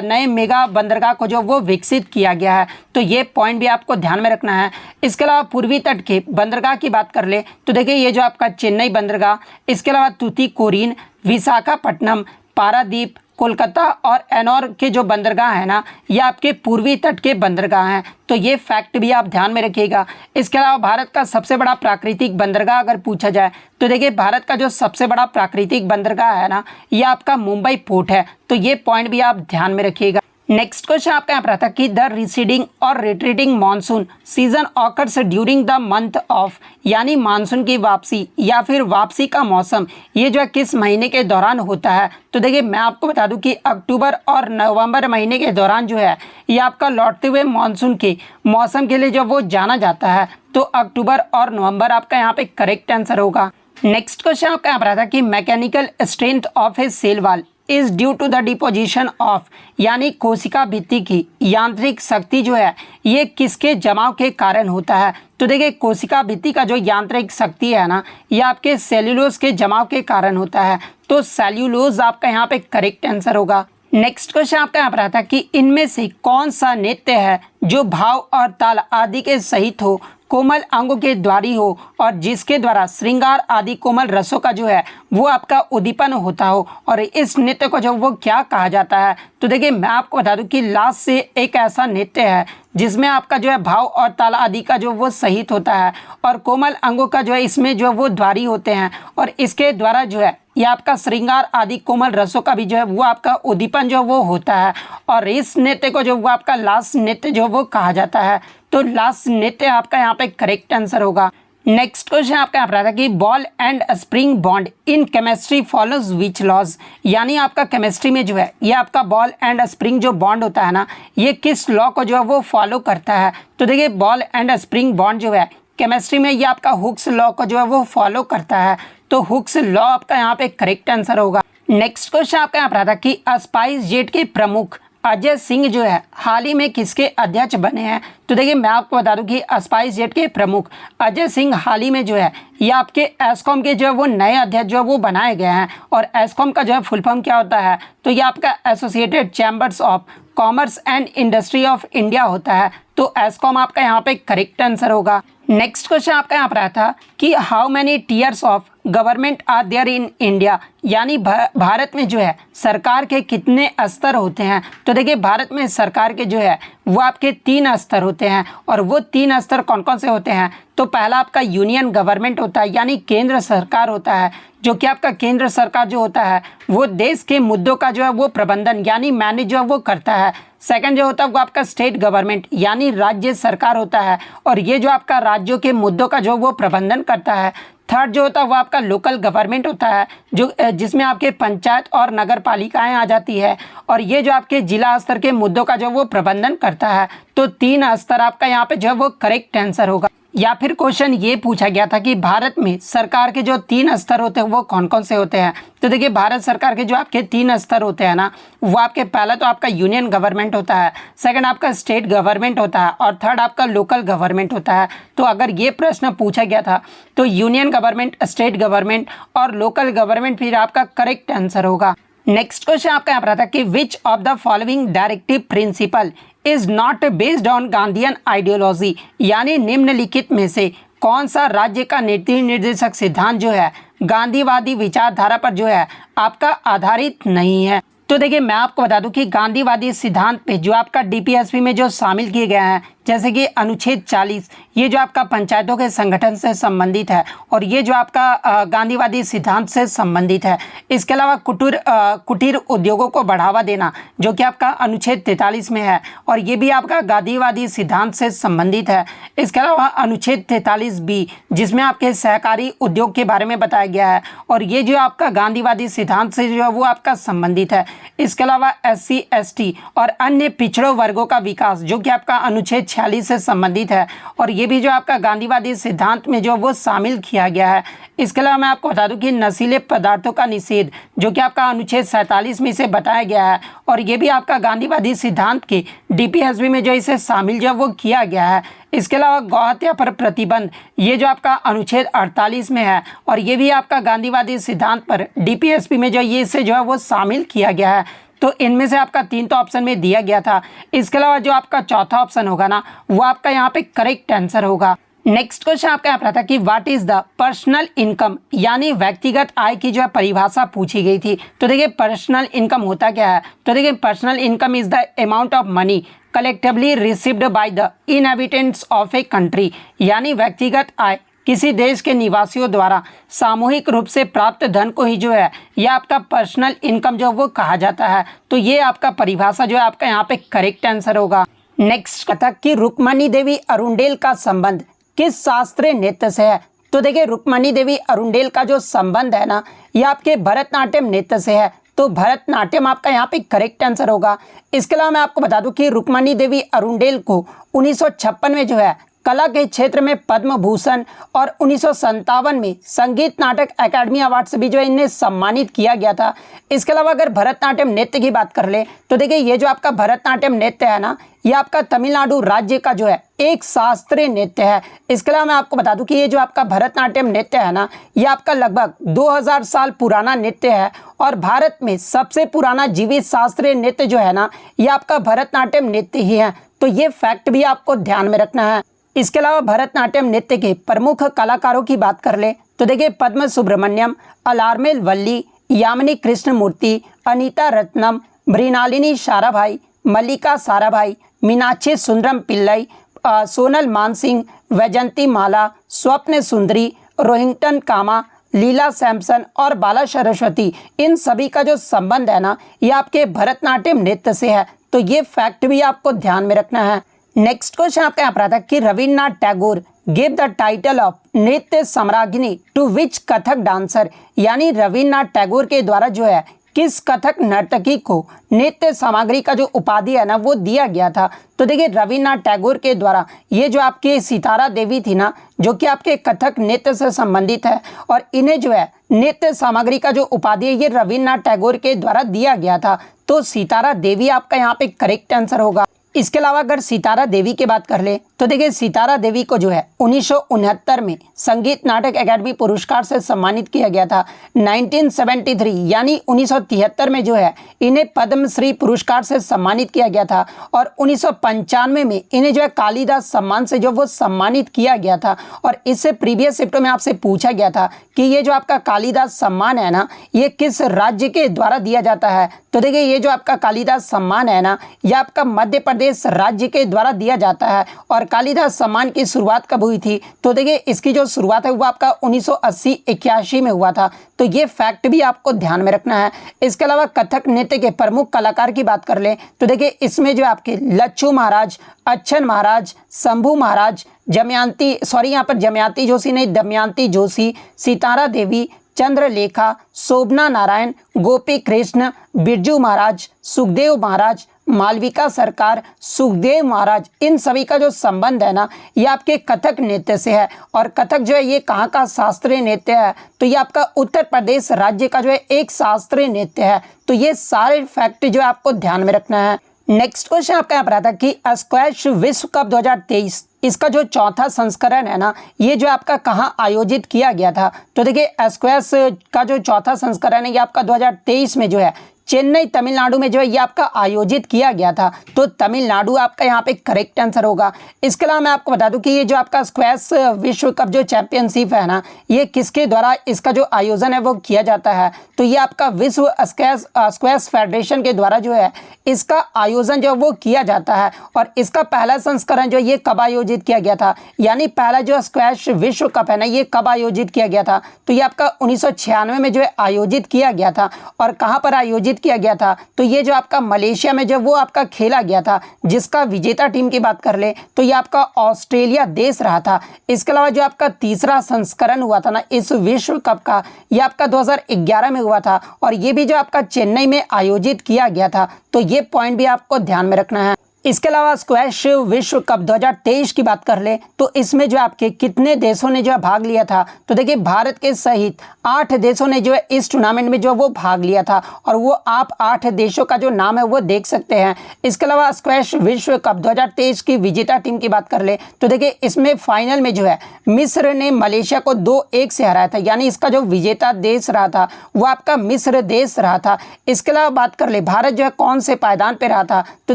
[SPEAKER 1] नए मेगा बंदरगाह को जो वो विकसित किया गया है। तो ये पॉइंट भी आपको ध्यान में रखना है। इसके अलावा पूर्वी तट के बंदरगाह की बात कर ले तो देखिए ये जो आपका चेन्नई बंदरगाह, इसके अलावा तूतीकोरिन, विशाखापट्टनम, पारादीप, कोलकाता और एनोर के जो बंदरगाह है ना, ये आपके पूर्वी तट के बंदरगाह हैं। तो ये फैक्ट भी आप ध्यान में रखिएगा। इसके अलावा भारत का सबसे बड़ा प्राकृतिक बंदरगाह अगर पूछा जाए तो देखिए भारत का जो सबसे बड़ा प्राकृतिक बंदरगाह है ना, ये आपका मुंबई पोर्ट है। तो ये पॉइंट भी आप ध्यान में रखिएगा। नेक्स्ट क्वेश्चन आपका यहाँ पर आता है कि द रिसीडिंग और retreating monsoon season occurs during the month of, यानी मानसून की वापसी या फिर वापसी का मौसम ये जो है किस महीने के दौरान होता है। तो देखिए मैं आपको बता दूं कि अक्टूबर और नवंबर महीने के दौरान जो है ये आपका लौटते हुए मानसून के मौसम के लिए जो वो जाना जाता है। तो अक्टूबर और नवंबर आपका यहाँ पे करेक्ट आंसर होगा। नेक्स्ट क्वेश्चन आपका यहाँ पर आता है कि mechanical strength of a cell wall is due to the deposition of, यानी कोशिका भित्ति की यांत्रिक शक्ति जो है ये किसके जमाव के कारण होता है। तो देखिए कोशिका भित्ति का जो यांत्रिक शक्ति है ना, ये आपके सेल्यूलोज के जमाव के कारण होता है। तो सेल्यूलोज आपका यहाँ पे करेक्ट आंसर होगा। नेक्स्ट क्वेश्चन आपका यहाँ पर आता है कि इनमें से कौन सा नृत्य है जो भाव और ताल आदि के सहित हो, कोमल अंगों के द्वारी हो और जिसके द्वारा श्रृंगार आदि कोमल रसों का जो है वो आपका उद्दीपन होता हो, और इस नृत्य को जो वो क्या कहा जाता है। तो देखिए मैं आपको बता दूं कि लास्ट से एक ऐसा नृत्य है जिसमें आपका जो है भाव और ताल आदि का जो वो सहित होता है, और कोमल अंगों का जो है इसमें जो वो द्वारी होते हैं, और इसके द्वारा जो है ये आपका श्रृंगार आदि कोमल रसों का भी जो है वो आपका उद्दीपन जो वो होता है, और इस नृत्य को जो वो आपका लास्ट नृत्य जो वो कहा जाता है। तो लास्ट नृत्य आपका यहाँ पे करेक्ट आंसर होगा। नेक्स्ट क्वेश्चन आपका यहाँ पर आता है कि ball and spring bond in chemistry follows which laws, यानी आपका केमिस्ट्री में जो है ये आपका बॉल एंड स्प्रिंग जो बॉन्ड होता है ना, ये किस लॉ को जो है वो फॉलो करता है। तो देखिए बॉल एंड स्प्रिंग बॉन्ड जो है केमिस्ट्री में ये आपका हुक्स लॉ को जो है वो फॉलो करता है। तो हुक्स लॉ आपका यहाँ पे करेक्ट आंसर होगा। नेक्स्ट क्वेश्चन आपका यहाँ पर आता है कि स्पाइस जेट के प्रमुख अजय सिंह जो है हाल ही में किसके अध्यक्ष बने हैं। तो देखिए मैं आपको बता दूं कि स्पाइस जेट के प्रमुख अजय सिंह हाल ही में जो है ये आपके एस्कॉम के जो है वो नए अध्यक्ष जो है वो बनाए गए हैं, और एस्कॉम का जो है फुल फॉर्म क्या होता है, तो ये आपका associated chambers of commerce and industry of India होता है। तो एस्कॉम आपका यहाँ पे करेक्ट आंसर होगा। नेक्स्ट क्वेश्चन आपका यहाँ पर आया था कि how many tiers of government are there in India, यानी भारत में जो है सरकार के कितने स्तर होते हैं। तो देखिए भारत में सरकार के जो है वो आपके 3 स्तर होते हैं, और वो 3 स्तर कौन कौन से होते हैं। तो पहला आपका यूनियन गवर्नमेंट होता है, यानी केंद्र सरकार होता है, जो कि आपका केंद्र सरकार जो होता है वो देश के मुद्दों का जो है वो प्रबंधन यानी मैनेज जो है वो करता है। सेकंड जो होता है वो आपका स्टेट गवर्नमेंट यानी राज्य सरकार होता है, और ये जो आपका राज्यों के मुद्दों का जो वो प्रबंधन करता है। थर्ड जो होता है वो आपका लोकल गवर्नमेंट होता है, जो जिसमें आपके पंचायत और नगर पालिकाएँ आ जाती है, और ये जो आपके जिला स्तर के मुद्दों का जो वो प्रबंधन करता है। तो 3 स्तर आपका यहाँ पे जो है वो करेक्ट आंसर होगा। या फिर क्वेश्चन ये पूछा गया था कि भारत में सरकार के जो 3 स्तर होते हैं वो कौन कौन से होते हैं। तो देखिए भारत सरकार के जो आपके 3 स्तर होते हैं ना, वो आपके पहला तो आपका यूनियन गवर्नमेंट होता है, सेकंड आपका स्टेट गवर्नमेंट होता है, और थर्ड आपका लोकल गवर्नमेंट होता है। तो अगर ये प्रश्न पूछा गया था तो यूनियन गवर्नमेंट, स्टेट गवर्नमेंट और लोकल गवर्नमेंट फिर आपका करेक्ट आंसर होगा। नेक्स्ट क्वेश्चन आपका यहाँ पर आता है कि which of the following directive principle is not based on Gandhian ideology, यानी निम्नलिखित में से कौन सा राज्य का नीति निर्देशक सिद्धांत जो है गांधीवादी विचारधारा पर जो है आपका आधारित नहीं है। तो देखिए मैं आपको बता दूं कि गांधीवादी सिद्धांत पे जो आपका डीपीएसपी में जो शामिल किए गए हैं, जैसे कि अनुच्छेद 40 ये जो आपका पंचायतों के संगठन से संबंधित है और ये जो आपका गांधीवादी सिद्धांत से संबंधित है। इसके अलावा कुटीर उद्योगों को बढ़ावा देना जो कि आपका अनुच्छेद 43 में है और ये भी आपका गांधीवादी सिद्धांत से संबंधित है। इसके अलावा अनुच्छेद 43B जिसमें आपके सहकारी उद्योग के बारे में बताया गया है और ये जो आपका गांधीवादी सिद्धांत से जो है वो आपका संबंधित है। इसके अलावा SC ST और अन्य पिछड़ों वर्गों का विकास जो कि आपका अनुच्छेद 46 से संबंधित है और ये भी जो आपका गांधीवादी सिद्धांत में जो वो शामिल किया गया है। इसके अलावा मैं आपको बता दूं कि नशीले पदार्थों का निषेध जो कि आपका अनुच्छेद 47 में इसे बताया गया है और ये भी आपका गांधीवादी सिद्धांत के DPSB में जो इसे शामिल जो वो किया गया है। इसके अलावा गौ हत्या पर प्रतिबंध ये जो आपका अनुच्छेद 48 में है और ये भी आपका गांधीवादी सिद्धांत पर DPSB में जो ये इसे जो है वो शामिल किया गया है। तो इनमें से आपका 3 तो ऑप्शन में दिया गया था। इसके अलावा जो आपका चौथा ऑप्शन होगा ना वो आपका यहाँ पे करेक्ट आंसर होगा। नेक्स्ट क्वेश्चन आपका यहाँ पर था कि what is the personal income यानी व्यक्तिगत आय की जो है परिभाषा पूछी गई थी। तो देखिए पर्सनल इनकम होता क्या है। तो देखिए personal income is the amount of money collectively received by the inhabitants of a country यानी व्यक्तिगत आय किसी देश के निवासियों द्वारा सामूहिक रूप से प्राप्त धन को ही जो है यह आपका पर्सनल इनकम जो वो कहा जाता है। तो ये आपका परिभाषा जो है आपका यहाँ पे करेक्ट आंसर होगा। नेक्स्ट कथक की रुक्मणी देवी अरुंडेल का संबंध किस शास्त्रीय नृत्य से है। तो देखिए रुक्मणी देवी अरुंडेल का जो संबंध है ना ये आपके भरतनाट्यम नृत्य से है। तो भरतनाट्यम आपका यहाँ पे करेक्ट आंसर होगा। इसके अलावा मैं आपको बता दूं कि रुक्मणी देवी अरुंडेल को 1956 में जो है कला के क्षेत्र में पद्म भूषण और 1957 में संगीत नाटक अकादमी अवार्ड से भी जो है इन्हें सम्मानित किया गया था। इसके अलावा अगर भरतनाट्यम नृत्य की बात कर ले तो देखिए ये जो आपका भरतनाट्यम नृत्य है ना ये आपका तमिलनाडु राज्य का जो है एक शास्त्रीय नृत्य है। इसके अलावा मैं आपको बता दूं कि ये जो आपका भरतनाट्यम नृत्य है ना ये आपका लगभग 2000 साल पुराना नृत्य है और भारत में सबसे पुराना जीवित शास्त्रीय नृत्य जो है ना ये आपका भरतनाट्यम नृत्य ही है। तो ये फैक्ट भी आपको ध्यान में रखना है। इसके अलावा भरतनाट्यम नृत्य के प्रमुख कलाकारों की बात कर ले तो देखिए पद्म सुब्रमण्यम, अलारमेल वल्ली, यामिनी कृष्णमूर्ति, अनीता रत्नम, मृणालिनी साराभाई, मल्लिका साराभाई, मीनाक्षी सुंदरम पिल्लई, सोनल मानसिंह, वैजंती माला, स्वप्न सुंदरी, रोहिंग्टन कामा, लीला सैमसन और बाला सरस्वती इन सभी का जो संबंध है ना ये आपके भरतनाट्यम नृत्य से है। तो ये फैक्ट भी आपको ध्यान में रखना है। नेक्स्ट क्वेश्चन आपका यहाँ पर था कि Rabindranath Tagore give the title of नृत्य सम्राज्ञी टू विच कथक डांसर यानी रविन्द्रनाथ टैगोर के द्वारा जो है किस कथक नर्तकी को नृत्य सामग्री का जो उपाधि है ना वो दिया गया था। तो देखिए रविन्द्रनाथ टैगोर के द्वारा ये जो आपकी सितारा देवी थी ना जो कि आपके कथक नृत्य से संबंधित है और इन्हें जो है नृत्य सामग्री का जो उपाधि है ये रविन्द्रनाथ टैगोर के द्वारा दिया गया था। तो सितारा देवी आपका यहाँ पे करेक्ट आंसर होगा। इसके अलावा अगर सितारा देवी की बात कर ले तो देखिए सितारा देवी को जो है 1969 में संगीत नाटक अकादमी पुरस्कार से सम्मानित किया गया था। 1973 यानी 1973 में जो है इन्हें पद्मश्री पुरस्कार से सम्मानित किया गया था और 1995 में इन्हें जो है कालिदास सम्मान से जो वो सम्मानित किया गया था। और इससे प्रीवियस शिफ्टों में आपसे पूछा गया था कि ये जो आपका कालिदास सम्मान है ना ये किस राज्य के द्वारा दिया जाता है। तो देखिए ये जो आपका कालिदास सम्मान है ना ये आपका मध्य प्रदेश राज्य के द्वारा दिया जाता है। और कालिदास सम्मान की शुरुआत कब हुई थी तो देखिए इसकी जो शुरुआत है वो आपका 1980-81 में हुआ था। तो ये फैक्ट भी आपको ध्यान में रखना है। इसके अलावा कथक नृत्य के प्रमुख कलाकार की बात कर ले तो देखिए इसमें जो आपके लच्छू महाराज, अच्छन महाराज, शंभू महाराज, यहाँ पर जमयंती जोशी नहीं दमयंती जोशी, सितारा देवी, चंद्रलेखा, शोभना नारायण, गोपी कृष्ण, बिरजू महाराज, सुखदेव महाराज, मालविका सरकार, सुखदेव महाराज इन सभी का जो संबंध है ना ये आपके कथक नृत्य से है। और कथक जो है ये कहाँ का शास्त्रीय नृत्य है तो ये आपका उत्तर प्रदेश राज्य का जो है एक शास्त्रीय नृत्य है। तो ये सारे फैक्ट जो है आपको ध्यान में रखना है। नेक्स्ट क्वेश्चन आपका यहाँ पर आता है कि स्क्वैश विश्व कप 2023 इसका जो चौथा संस्करण है ना ये जो आपका कहाँ आयोजित किया गया था। तो देखिए स्क्वैश का जो चौथा संस्करण है ये आपका 2023 में जो है चेन्नई तमिलनाडु में जो है ये आपका आयोजित किया गया था। तो तमिलनाडु आपका यहाँ पे करेक्ट आंसर होगा। इसके अलावा मैं आपको बता दूं कि ये जो आपका स्क्वैश विश्व कप जो चैंपियनशिप है ना, ये किसके द्वारा इसका जो आयोजन है वो किया जाता है। तो ये आपका विश्व स्क्वैश फेडरेशन के द्वारा जो है इसका आयोजन जो वो किया जाता है। और इसका पहला संस्करण जो ये कब आयोजित किया गया था, यानी पहला जो स्क्वैश विश्व कप है ना, ये कब आयोजित किया गया था। तो ये आपका 1996 में जो है आयोजित किया गया था। और कहाँ पर आयोजित किया गया था, तो ये जो आपका मलेशिया में जो वो आपका खेला गया था, जिसका विजेता टीम की बात कर ले तो ये आपका ऑस्ट्रेलिया देश रहा था। इसके अलावा जो आपका तीसरा संस्करण हुआ था ना इस विश्व कप का, ये आपका 2011 में हुआ था। और ये भी जो आपका चेन्नई में आयोजित किया गया था। तो ये पॉइंट भी आपको ध्यान में रखना है। इसके अलावा स्क्वैश विश्व कप 2023 की बात कर ले तो इसमें जो आपके कितने देशों ने जो है भाग लिया था। तो देखिए भारत के सहित 8 देशों ने जो है इस टूर्नामेंट में जो वो भाग लिया था। और वो आप 8 देशों का जो नाम है वो देख सकते हैं। इसके अलावा स्क्वैश विश्व कप 2023 की विजेता टीम की बात कर ले तो देखिए इसमें फाइनल में जो है मिस्र ने मलेशिया को 2-1 से हराया था, यानी इसका जो विजेता देश रहा था वो आपका मिस्र देश रहा था। इसके अलावा बात कर ले भारत जो है कौन से पायदान पे रहा था। तो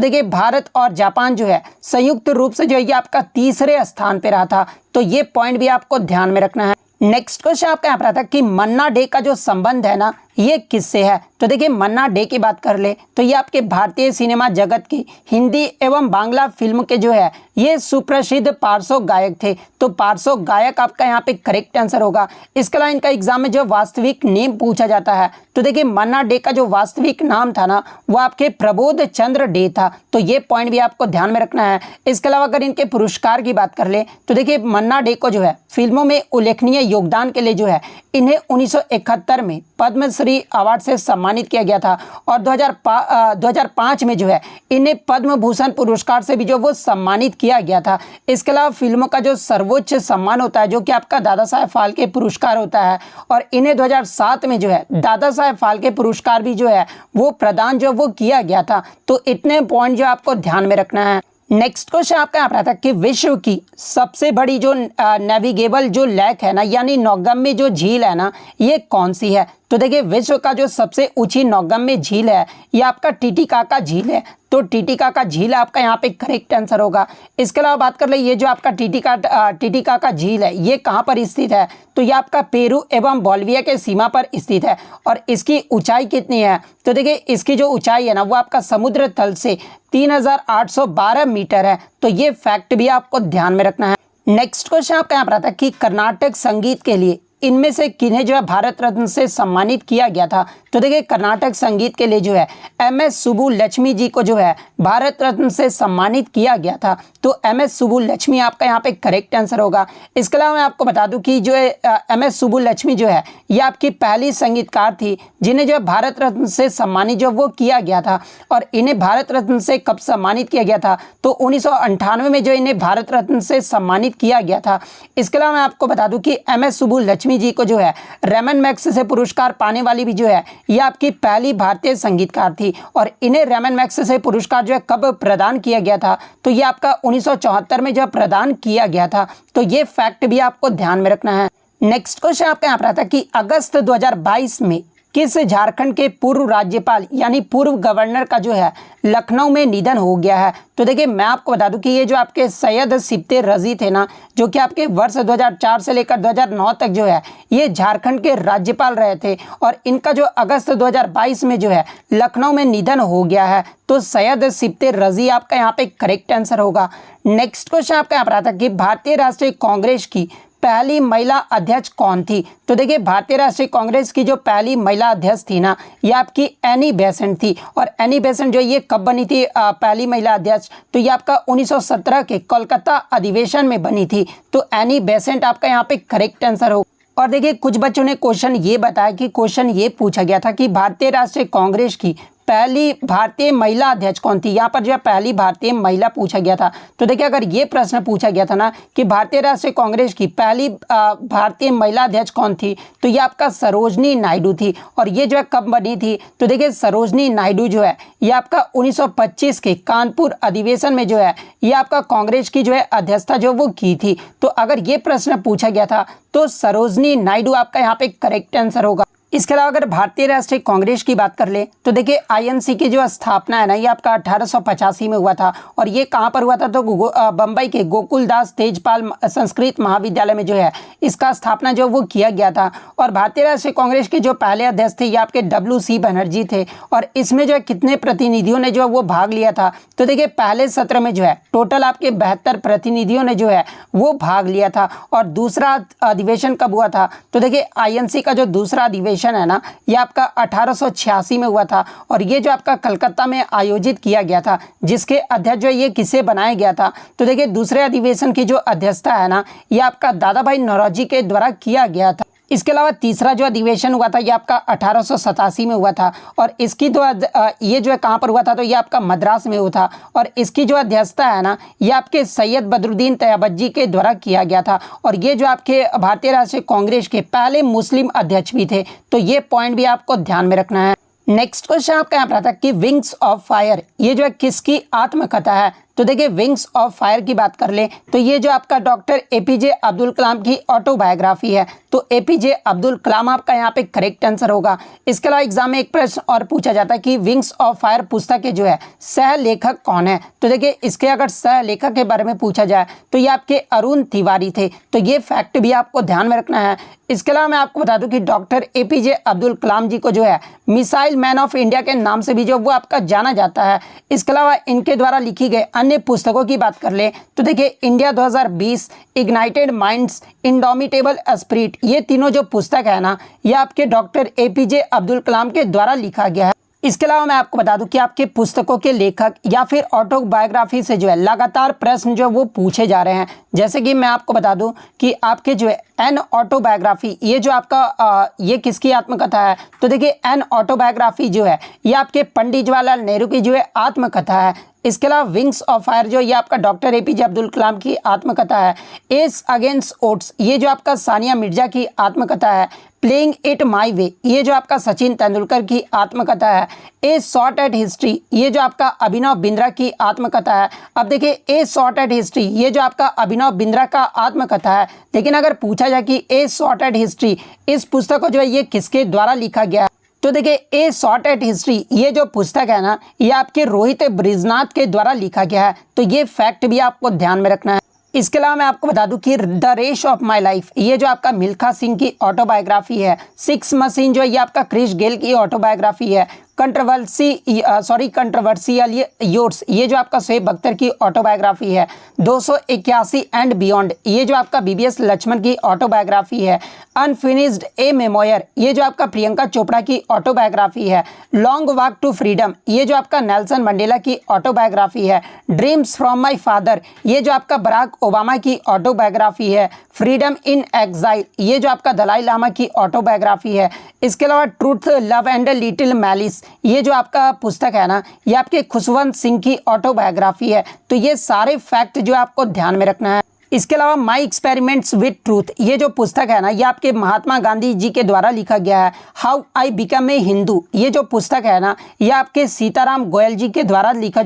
[SPEAKER 1] देखिए भारत और जापान जो है संयुक्त रूप से जो है ये आपका तीसरे स्थान पे रहा था। तो ये पॉइंट भी आपको ध्यान में रखना है। नेक्स्ट क्वेश्चन आपका यहाँ पर आता है कि मन्ना डे का जो संबंध है ना ये किससे है। तो देखिए मन्ना डे की बात कर ले तो ये आपके भारतीय सिनेमा जगत की हिंदी एवं बांग्ला फिल्म के जो है ये सुप्रसिद्ध पार्श्व गायक थे। तो पार्श्व गायक आपका यहाँ पे करेक्ट आंसर होगा। इसके अलावा इनका एग्जाम में जो वास्तविक नेम पूछा जाता है तो देखिए मन्ना डे का जो वास्तविक नाम था ना वो आपके प्रबोध चंद्र डे था। तो ये पॉइंट भी आपको ध्यान में रखना है। इसके अलावा अगर इनके पुरस्कार की बात कर ले तो देखिए मन्ना डे को जो है फिल्मों में उल्लेखनीय योगदान के लिए जो है इन्हें 1971 में पद्मश्री अवार्ड से सम्मानित किया गया था। और 2005 में जो है इन्हें पद्म भूषण पुरस्कार से भी जो वो सम्मानित किया गया था। इसके अलावा फिल्मों का जो सर्वोच्च सम्मान होता है जो कि आपका दादा साहेब फाल्के पुरस्कार होता है, और इन्हें 2007 में जो है दादा साहेब फाल्के पुरस्कार भी जो है वो प्रदान जो वो किया गया था। तो इतने पॉइंट जो आपको ध्यान में रखना है। नेक्स्ट क्वेश्चन आपका यहाँ पर आता है कि विश्व की सबसे बड़ी जो नेविगेबल जो लेक है ना, यानी नौगम्य जो झील है ना, ये कौन सी है। तो देखिए विश्व का जो सबसे ऊंची नौगम्य झील है ये आपका टीटीकाका झील है। तो टीटीकाका झील आपका यहाँ पे करेक्ट आंसर होगा। इसके अलावा बात कर ले ये जो आपका टीटीकाका झील है ये कहाँ पर स्थित है। तो ये आपका पेरू एवं बोलिविया के सीमा पर स्थित है। और इसकी ऊंचाई कितनी है। तो देखिए इसकी जो ऊंचाई है ना वो आपका समुद्र तल से 3812 मीटर है। तो ये फैक्ट भी आपको ध्यान में रखना है। नेक्स्ट क्वेश्चन आपका यहाँ पर आता है कि कर्नाटक संगीत के लिए इनमें से किन्हें जो है भारत रत्न से सम्मानित किया गया था। तो देखिए कर्नाटक संगीत के लिए जो है MS सुब्बुलक्ष्मी जी को जो है भारत रत्न से सम्मानित किया गया था। तो MS सुब्बुलक्ष्मी आपका यहाँ पे करेक्ट आंसर होगा। इसके अलावा मैं आपको बता दूं कि जो है MS सुब्बुलक्ष्मी जो है ये आपकी पहली संगीतकार थी जिन्हें जो है भारत रत्न से सम्मानित जो वो किया गया था। और इन्हें भारत रत्न से कब सम्मानित किया गया था। तो 1998 में जो इन्हें भारत रत्न से सम्मानित किया गया था। इसके अलावा मैं आपको बता दूं कि MS सुब्बुलक्ष्मी जी को जो है रेमन मैक्स से पुरस्कार पाने वाली भी जो है ये आपकी पहली भारतीय संगीतकार थी। और इन्हें रेमन मैक्स से पुरस्कार जो है कब प्रदान किया गया था। तो ये आपका 1974 में जो प्रदान किया गया था। तो ये फैक्ट भी आपको ध्यान में रखना है। नेक्स्ट क्वेश्चन आपका यहाँ पर आता है कि अगस्त 2022 में किस झारखंड के पूर्व राज्यपाल यानी पूर्व गवर्नर का जो है लखनऊ में निधन हो गया है। तो देखिए मैं आपको बता दूं कि ये जो आपके सैयद सिब्ते रजी थे ना, जो कि आपके वर्ष 2004 से लेकर 2009 तक जो है ये झारखंड के राज्यपाल रहे थे। और इनका जो अगस्त 2022 में जो है लखनऊ में निधन हो गया है। तो सैयद सिब्ते रजी आपका यहाँ पे करेक्ट आंसर होगा। नेक्स्ट क्वेश्चन आपका यहाँ पर आता है कि भारतीय राष्ट्रीय कांग्रेस की पहली महिला अध्यक्ष कौन थी। तो देखिए भारतीय राष्ट्रीय कांग्रेस की जो पहली महिला अध्यक्ष थी ना ये आपकी एनी बेसेंट थी। और एनी बेसेंट जो ये कब बनी थी पहली महिला अध्यक्ष। तो ये आपका 1917 के कोलकाता अधिवेशन में बनी थी। तो एनी बेसेंट आपका यहाँ पे करेक्ट आंसर हो। और देखिए कुछ बच्चों ने क्वेश्चन ये बताया कि क्वेश्चन ये पूछा गया था कि भारतीय राष्ट्रीय कांग्रेस की पहली भारतीय महिला अध्यक्ष कौन थी। यहाँ पर जो है पहली भारतीय महिला पूछा गया था। तो देखिए अगर ये प्रश्न पूछा गया था ना कि भारतीय राष्ट्रीय कांग्रेस की पहली भारतीय महिला अध्यक्ष कौन थी, तो ये आपका सरोजनी नायडू थी। और ये जो है कब बनी थी। तो देखिए सरोजनी नायडू जो है ये आपका 1925 के कानपुर अधिवेशन में जो है ये आपका कांग्रेस की जो है अध्यक्षता जो वो की थी। तो अगर ये प्रश्न पूछा गया था तो सरोजनी नायडू आपका यहाँ पे करेक्ट आंसर होगा। इसके अलावा अगर भारतीय राष्ट्रीय कांग्रेस की बात कर ले तो देखिए आईएनसी की जो स्थापना है ना ये आपका 1885 में हुआ था और ये कहाँ पर हुआ था तो बम्बई के गोकुलदास तेजपाल संस्कृत महाविद्यालय में जो है इसका स्थापना जो वो किया गया था। और भारतीय राष्ट्रीय कांग्रेस के जो पहले अध्यक्ष थे ये आपके WC बनर्जी थे और इसमें जो है कितने प्रतिनिधियों ने जो वो भाग लिया था तो देखिए पहले सत्र में जो है टोटल आपके 72 प्रतिनिधियों ने जो है वो भाग लिया था। और दूसरा अधिवेशन कब हुआ था तो देखिए आईएनसी का जो दूसरा अधिवेशन है ना ये आपका 1886 में हुआ था और ये जो आपका कलकत्ता में आयोजित किया गया था जिसके अध्यक्ष जो ये किसे बनाया गया था तो देखिए दूसरे अधिवेशन की जो अध्यक्षता है ना ये आपका दादा भाई नौरोजी के द्वारा किया गया था। इसके अलावा तीसरा जो अधिवेशन हुआ था ये आपका 1887 में हुआ था और इसकी तो ये जो है कहाँ पर हुआ था तो ये आपका मद्रास में हुआ था और इसकी जो अध्यक्षता है ना ये आपके सैयद बदरुद्दीन तैयबजी के द्वारा किया गया था और ये जो आपके भारतीय राष्ट्रीय कांग्रेस के पहले मुस्लिम अध्यक्ष भी थे। तो ये पॉइंट भी आपको ध्यान में रखना है। नेक्स्ट क्वेश्चन आपका यहाँ पर आता है कि विंग्स ऑफ फायर ये जो है किसकी आत्मकथा है तो देखिए विंग्स ऑफ फायर की बात कर ले तो ये जो आपका डॉक्टर APJ अब्दुल कलाम की ऑटोबायोग्राफी है। तो APJ अब्दुल कलाम आपका यहाँ पे करेक्ट आंसर होगा। इसके अलावा एग्जाम में एक प्रश्न और पूछा जाता है कि विंग्स ऑफ फायर पुस्तक के जो है सह लेखक कौन है तो देखिए इसके अगर सह लेखक के बारे में पूछा जाए तो ये आपके अरुण तिवारी थे। तो ये फैक्ट भी आपको ध्यान में रखना है। इसके अलावा मैं आपको बता दूं कि डॉक्टर APJ अब्दुल कलाम जी को जो है मिसाइल मैन ऑफ इंडिया के नाम से भी जो वो आपका जाना जाता है। इसके अलावा इनके द्वारा लिखी गई अन्य पुस्तकों की बात कर ले तो देखिए India 2020, ignited minds, indomitable spirit ये तीनों जो पुस्तक है ना ये आपके डॉक्टर APJ अब्दुल कलाम के द्वारा लिखा गया है। इसके अलावा मैं आपको बता दूं कि आपके पुस्तकों के लेखक या फिर ऑटोबायोग्राफी से जो है लगातार प्रश्न जो वो पूछे जा रहे हैं। जैसे कि मैं आपको बता दूं कि आपके जो है एन ऑटोबायोग्राफी ये जो आपका ये किसकी आत्मकथा है तो देखिए एन ऑटोबायोग्राफी जो है ये आपके पंडित जवाहरलाल नेहरू की जो है आत्मकथा है। इसके अलावा विंग्स ऑफ फायर जो ये आपका डॉक्टर APJ अब्दुल कलाम की आत्मकथा है। एस अगेंस्ट ओट्स ये जो आपका सानिया मिर्जा की आत्मकथा है। प्लेइंग इट माई वे ये जो आपका सचिन तेंदुलकर की आत्मकथा है। ए शॉट एट हिस्ट्री ये जो आपका अभिनव बिंद्रा की आत्मकथा है। अब देखिए ए शॉट एट हिस्ट्री ये जो आपका अभिनव बिंद्रा का आत्मकथा है लेकिन अगर पूछा जाए कि ए शॉट एट हिस्ट्री इस पुस्तक को जो है ये किसके द्वारा लिखा गया है तो देखिए ए शॉट एट हिस्ट्री ये जो पुस्तक है ना ये आपके रोहित ब्रिजनाथ के द्वारा लिखा गया है। तो ये फैक्ट भी आपको ध्यान में रखना है। इसके अलावा मैं आपको बता दूं कि the race of my life ये जो आपका मिल्खा सिंह की ऑटोबायोग्राफी है। सिक्स मशीन जो ये आपका क्रिस गेल की ऑटोबायोग्राफी है। कंट्रोवर्शियल योर्स ये जो आपका शोएब अख्तर की ऑटोबायोग्राफी है। 281 एंड बियॉन्ड ये जो आपका BBS लक्ष्मण की ऑटोबायोग्राफी है। अनफिनिश्ड ए मेमोयर ये जो आपका प्रियंका चोपड़ा की ऑटोबायोग्राफी है। लॉन्ग वॉक टू फ्रीडम ये जो आपका नेल्सन मंडेला की ऑटोबायोग्राफी है। ड्रीम्स फ्रॉम माय फादर ये जो आपका बराक ओबामा की ऑटोबायोग्राफी है। फ्रीडम इन एग्जाइल ये जो आपका दलाई लामा की ऑटोबायोग्राफी है। इसके अलावा truth love and little malice ये जो आपका पुस्तक है ना ये आपके खुशवंत सिंह की ऑटोबायोग्राफी है। तो ये सारे फैक्ट जो आपको ध्यान में रखना है। इसके अलावा माई एक्सपेरिमेंट्स विद ट्रूथ ये जो पुस्तक है ना ये आपके महात्मा गांधी जी के द्वारा लिखा गया है। How I become a Hindu ये जो पुस्तक है ना ये आपके सीताराम गोयल जी के द्वारा लिखा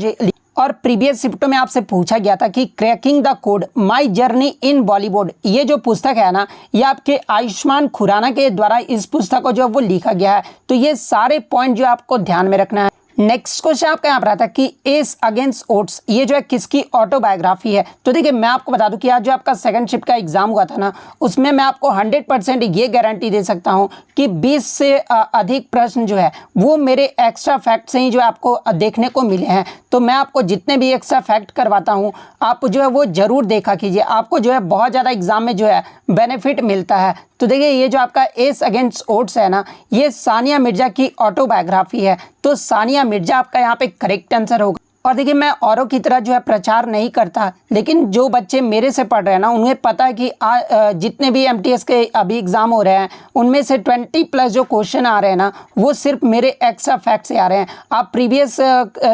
[SPEAKER 1] और प्रीवियस शिफ्टों में आपसे पूछा गया था कि cracking the code my journey in Bollywood ये जो पुस्तक है ना ये आपके आयुष्मान खुराना के द्वारा इस पुस्तक को जो वो लिखा गया है। तो ये सारे पॉइंट जो आपको ध्यान में रखना है। नेक्स्ट क्वेश्चन आपका यहाँ पर आता है कि एस अगेंस्ट ओट्स ये जो है किसकी ऑटोबायोग्राफी है। तो देखिए मैं आपको बता दूं कि आज जो आपका सेकंड शिफ्ट का एग्जाम हुआ था ना उसमें मैं आपको 100% ये गारंटी दे सकता हूं कि 20 से अधिक प्रश्न जो है वो मेरे एक्स्ट्रा फैक्ट से ही जो आपको देखने को मिले हैं। तो मैं आपको जितने भी एक्स्ट्रा फैक्ट करवाता हूँ आप जो है वो जरूर देखा कीजिए। आपको जो है बहुत ज़्यादा एग्जाम में जो है बेनिफिट मिलता है। तो देखिए ये जो आपका एस अगेंस्ट ओट्स है ना ये सानिया मिर्जा की ऑटोबायोग्राफी है। तो सानिया मिर्जा आपका यहाँ पे करेक्ट आंसर होगा। और देखिए मैं औरों की तरह जो है प्रचार नहीं करता लेकिन जो बच्चे मेरे से पढ़ रहे हैं ना उन्हें पता है कि जितने भी MTS के अभी एग्जाम हो रहे हैं उनमें से 20+ जो क्वेश्चन आ रहे हैं ना वो सिर्फ मेरे एक्स्ट्रा फैक्ट से आ रहे हैं। आप प्रीवियस